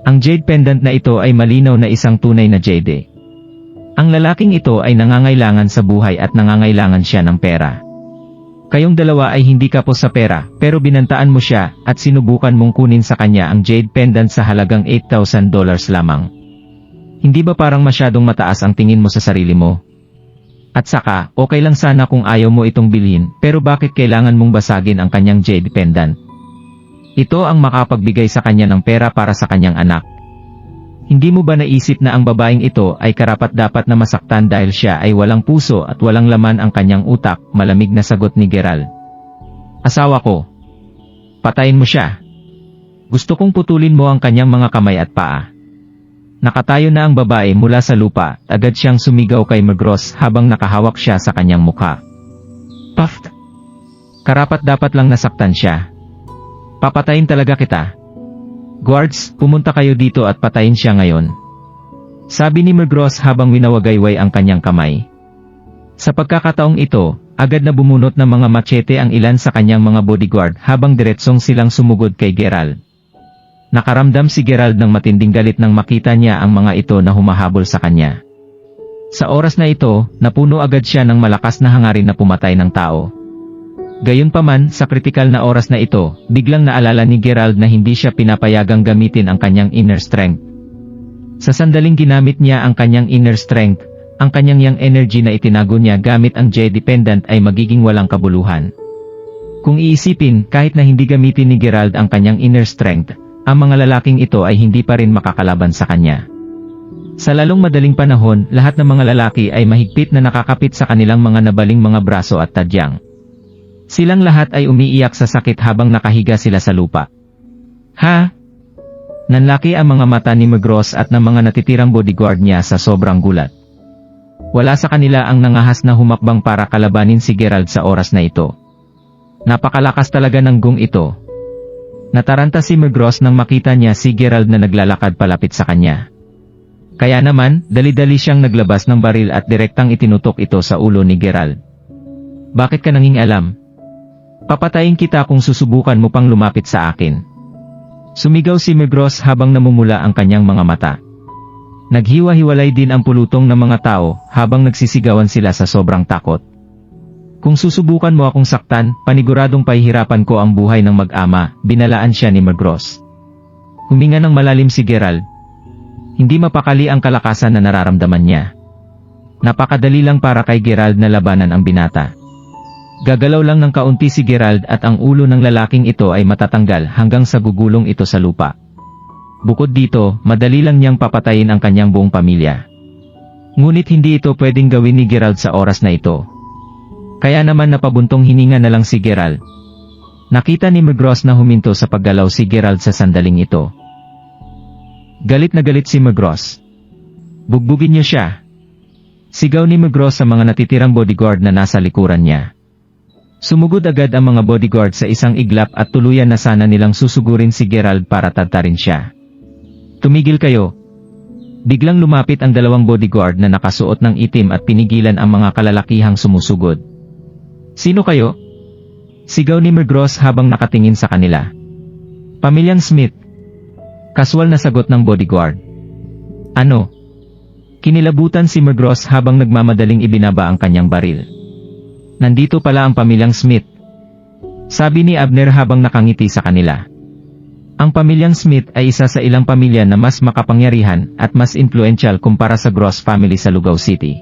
Ang jade pendant na ito ay malinaw na isang tunay na jade. Ang lalaking ito ay nangangailangan sa buhay at nangangailangan siya ng pera. Kayong dalawa ay hindi kapos sa pera, pero binantaan mo siya at sinubukan mong kunin sa kanya ang jade pendant sa halagang $8,000 lamang. Hindi ba parang masyadong mataas ang tingin mo sa sarili mo? At saka, okay lang sana kung ayaw mo itong bilhin, pero bakit kailangan mong basagin ang kanyang jade pendant? Ito ang makapagbigay sa kanya ng pera para sa kanyang anak. Hindi mo ba naisip na ang babaeng ito ay karapat-dapat na masaktan dahil siya ay walang puso at walang laman ang kanyang utak? Malamig na sagot ni Gerald. "Asawa ko. Patayin mo siya. Gusto kong putulin mo ang kanyang mga kamay at paa." Nakatayo na ang babae mula sa lupa, agad siyang sumigaw kay Magros habang nakahawak siya sa kanyang mukha. "Puff! Karapat-dapat lang nasaktan siya. Papatayin talaga kita. Guards, pumunta kayo dito at patayin siya ngayon," sabi ni Magros habang winawagayway ang kanyang kamay. Sa pagkakataong ito, agad na bumunot ng mga machete ang ilan sa kanyang mga bodyguard habang diretsong silang sumugod kay Gerald. Nakaramdam si Gerald ng matinding galit nang makita niya ang mga ito na humahabol sa kanya. Sa oras na ito, napuno agad siya ng malakas na hangarin na pumatay ng tao. Gayunpaman, sa kritikal na oras na ito, biglang naalala ni Gerald na hindi siya pinapayagang gamitin ang kanyang inner strength. Sa sandaling ginamit niya ang kanyang inner strength, ang kanyang yang energy na itinago niya gamit ang J-dependent ay magiging walang kabuluhan. Kung iisipin, kahit na hindi gamitin ni Gerald ang kanyang inner strength, ang mga lalaking ito ay hindi pa rin makakalaban sa kanya. Sa lalong madaling panahon, lahat ng mga lalaki ay mahigpit na nakakapit sa kanilang mga nabaling mga braso at tadyang. Silang lahat ay umiiyak sa sakit habang nakahiga sila sa lupa. Ha? Nanlaki ang mga mata ni Migros at ng mga natitirang bodyguard niya sa sobrang gulat. Wala sa kanila ang nangahas na humakbang para kalabanin si Gerald sa oras na ito. Napakalakas talaga ng gung ito. Nataranta si Migros nang makita niya si Gerald na naglalakad palapit sa kanya. Kaya naman, dali-dali siyang naglabas ng baril at direktang itinutok ito sa ulo ni Gerald. Bakit ka nanging alam? Papatayin kita kung susubukan mo pang lumapit sa akin. Sumigaw si Migros habang namumula ang kanyang mga mata. Naghiwa-hiwalay din ang pulutong ng mga tao habang nagsisigawan sila sa sobrang takot. Kung susubukan mo akong saktan, paniguradong pahihirapan ko ang buhay ng mag-ama, binalaan siya ni Migros. Huminga ng malalim si Gerald. Hindi mapakali ang kalakasan na nararamdaman niya. Napakadali lang para kay Gerald na labanan ang binata. Gagalaw lang ng kaunti si Gerald at ang ulo ng lalaking ito ay matatanggal hanggang sa gugulong ito sa lupa. Bukod dito, madali lang niyang papatayin ang kanyang buong pamilya. Ngunit hindi ito pwedeng gawin ni Gerald sa oras na ito. Kaya naman napabuntong hininga na lang si Gerald. Nakita ni Migros na huminto sa paggalaw si Gerald sa sandaling ito. Galit na galit si Migros. Bugbugin niyo siya. Sigaw ni Migros sa mga natitirang bodyguard na nasa likuran niya. Sumugod agad ang mga bodyguard sa isang iglap at tuluyan na sana nilang susugurin si Gerald para tatarin siya. Tumigil kayo. Biglang lumapit ang dalawang bodyguard na nakasuot ng itim at pinigilan ang mga kalalakihang sumusugod. Sino kayo? Sigaw ni Migros habang nakatingin sa kanila. Pamilyang Smith. Kaswal na sagot ng bodyguard. Ano? Kinilabutan si Migros habang nagmamadaling ibinaba ang kanyang baril. Nandito pala ang pamilyang Smith. Sabi ni Abner habang nakangiti sa kanila. Ang pamilyang Smith ay isa sa ilang pamilya na mas makapangyarihan at mas influential kumpara sa Gross family sa Lugao City.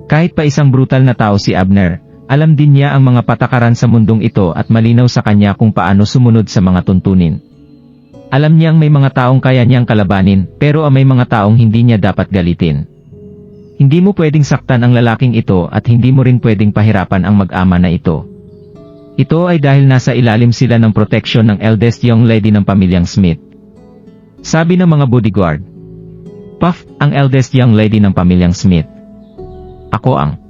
Kahit pa isang brutal na tao si Abner, alam din niya ang mga patakaran sa mundong ito at malinaw sa kanya kung paano sumunod sa mga tuntunin. Alam niyang may mga taong kaya niyang kalabanin, pero may mga taong hindi niya dapat galitin. Hindi mo pwedeng saktan ang lalaking ito at hindi mo rin pwedeng pahirapan ang mag-ama na ito. Ito ay dahil nasa ilalim sila ng proteksyon ng eldest young lady ng pamilyang Smith. Sabi ng mga bodyguard. Puff, ang eldest young lady ng pamilyang Smith. Ako ang.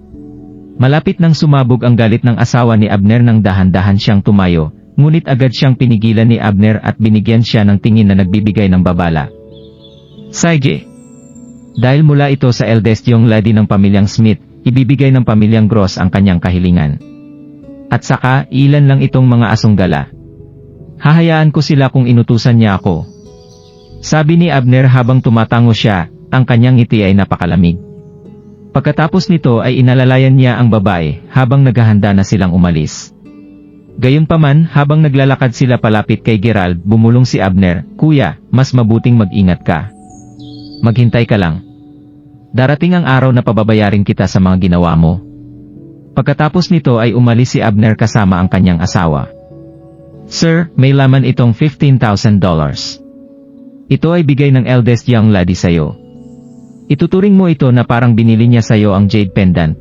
Malapit nang sumabog ang galit ng asawa ni Abner nang dahan-dahan siyang tumayo, ngunit agad siyang pinigilan ni Abner at binigyan siya ng tingin na nagbibigay ng babala. Sige. Dahil mula ito sa eldest young lady ng pamilyang Smith, ibibigay ng pamilyang Gross ang kanyang kahilingan. At saka, ilan lang itong mga asunggala. Hahayaan ko sila kung inutusan niya ako. Sabi ni Abner habang tumatango siya, ang kanyang ngiti ay napakalamig. Pagkatapos nito ay inalalayan niya ang babae habang naghahanda na silang umalis. Gayunpaman, habang naglalakad sila palapit kay Gerald, bumulong si Abner, Kuya, mas mabuting mag-ingat ka. Maghintay ka lang. Darating ang araw na pababayarin kita sa mga ginawa mo. Pagkatapos nito ay umalis si Abner kasama ang kanyang asawa. Sir, may laman itong $15,000. Ito ay bigay ng eldest young lady sayo. Ituturing mo ito na parang binili niya sayo ang jade pendant.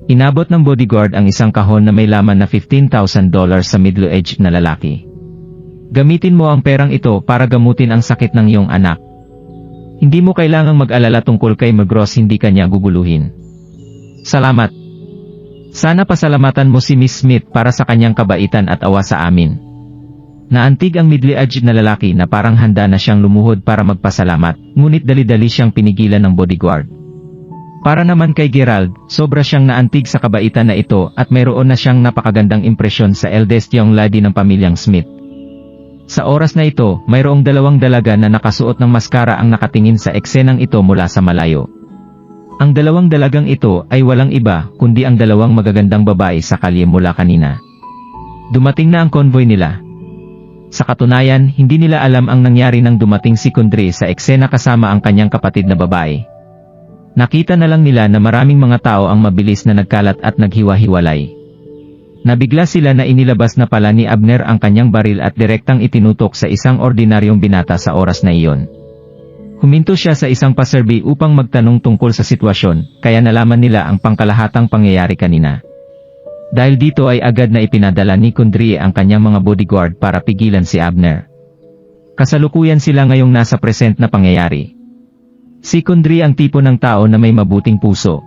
Inabot ng bodyguard ang isang kahon na may laman na $15,000 sa middle-aged na lalaki. Gamitin mo ang perang ito para gamutin ang sakit ng iyong anak. Hindi mo kailangang mag-alala tungkol kay Migros, hindi kanya guguluhin. Salamat. Sana pasalamatan mo si Miss Smith para sa kanyang kabaitan at awa sa amin. Naantig ang middle-aged na lalaki na parang handa na siyang lumuhod para magpasalamat, ngunit dali-dali siyang pinigilan ng bodyguard. Para naman kay Gerald, sobra siyang naantig sa kabaitan na ito at mayroon na siyang napakagandang impresyon sa eldest young lady ng pamilyang Smith. Sa oras na ito, mayroong dalawang dalaga na nakasuot ng maskara ang nakatingin sa eksenang ito mula sa malayo. Ang dalawang dalagang ito ay walang iba kundi ang dalawang magagandang babae sa kalye mula kanina. Dumating na ang convoy nila. Sa katunayan, hindi nila alam ang nangyari nang dumating si Kundry sa eksena kasama ang kanyang kapatid na babae. Nakita na lang nila na maraming mga tao ang mabilis na nagkalat at naghiwa-hiwalay. Nabigla sila na inilabas na pala ni Abner ang kanyang baril at direktang itinutok sa isang ordinaryong binata sa oras na iyon. Huminto siya sa isang paserbi upang magtanong tungkol sa sitwasyon, kaya nalaman nila ang pangkalahatang pangyayari kanina. Dahil dito ay agad na ipinadala ni Kundry ang kanyang mga bodyguard para pigilan si Abner. Kasalukuyan sila ngayong nasa present na pangyayari. Si Kundry ang tipo ng tao na may mabuting puso.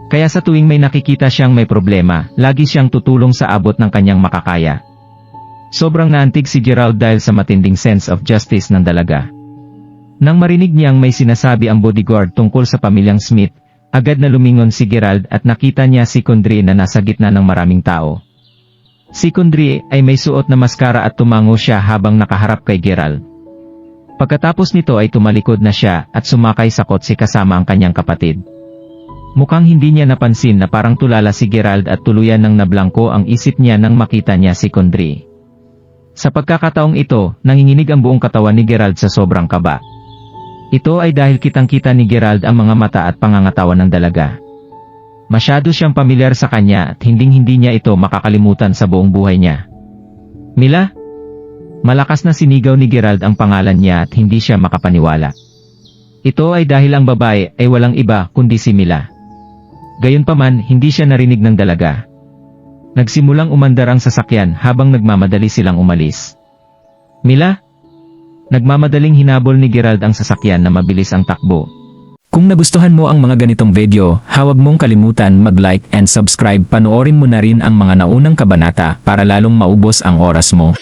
Kaya sa tuwing may nakikita siyang may problema, lagi siyang tutulong sa abot ng kanyang makakaya. Sobrang naantig si Gerald dahil sa matinding sense of justice ng dalaga. Nang marinig niyang may sinasabi ang bodyguard tungkol sa pamilyang Smith, agad na lumingon si Gerald at nakita niya si Kundry na nasa gitna ng maraming tao. Si Kundry ay may suot na maskara at tumango siya habang nakaharap kay Gerald. Pagkatapos nito ay tumalikod na siya at sumakay sa kotse kasama ang kanyang kapatid. Mukhang hindi niya napansin na parang tulala si Gerald at tuluyan ng nablangko ang isip niya nang makita niya si Kundry. Sa pagkakataong ito, nanginginig ang buong katawan ni Gerald sa sobrang kaba. Ito ay dahil kitang-kita ni Gerald ang mga mata at pangangatawan ng dalaga. Masyado siyang pamilyar sa kanya at hinding-hindi niya ito makakalimutan sa buong buhay niya. Mila? Malakas na sinigaw ni Gerald ang pangalan niya at hindi siya makapaniwala. Ito ay dahil ang babae ay walang iba kundi si Mila. Gayunpaman, hindi siya narinig ng dalaga. Nagsimulang umandar ang sasakyan habang nagmamadali silang umalis. Mila? Nagmamadaling hinabol ni Gerald ang sasakyan na mabilis ang takbo. Kung nagustuhan mo ang mga ganitong video, huwag mong kalimutan mag-like and subscribe. Panoorin mo na rin ang mga naunang kabanata para lalong maubos ang oras mo.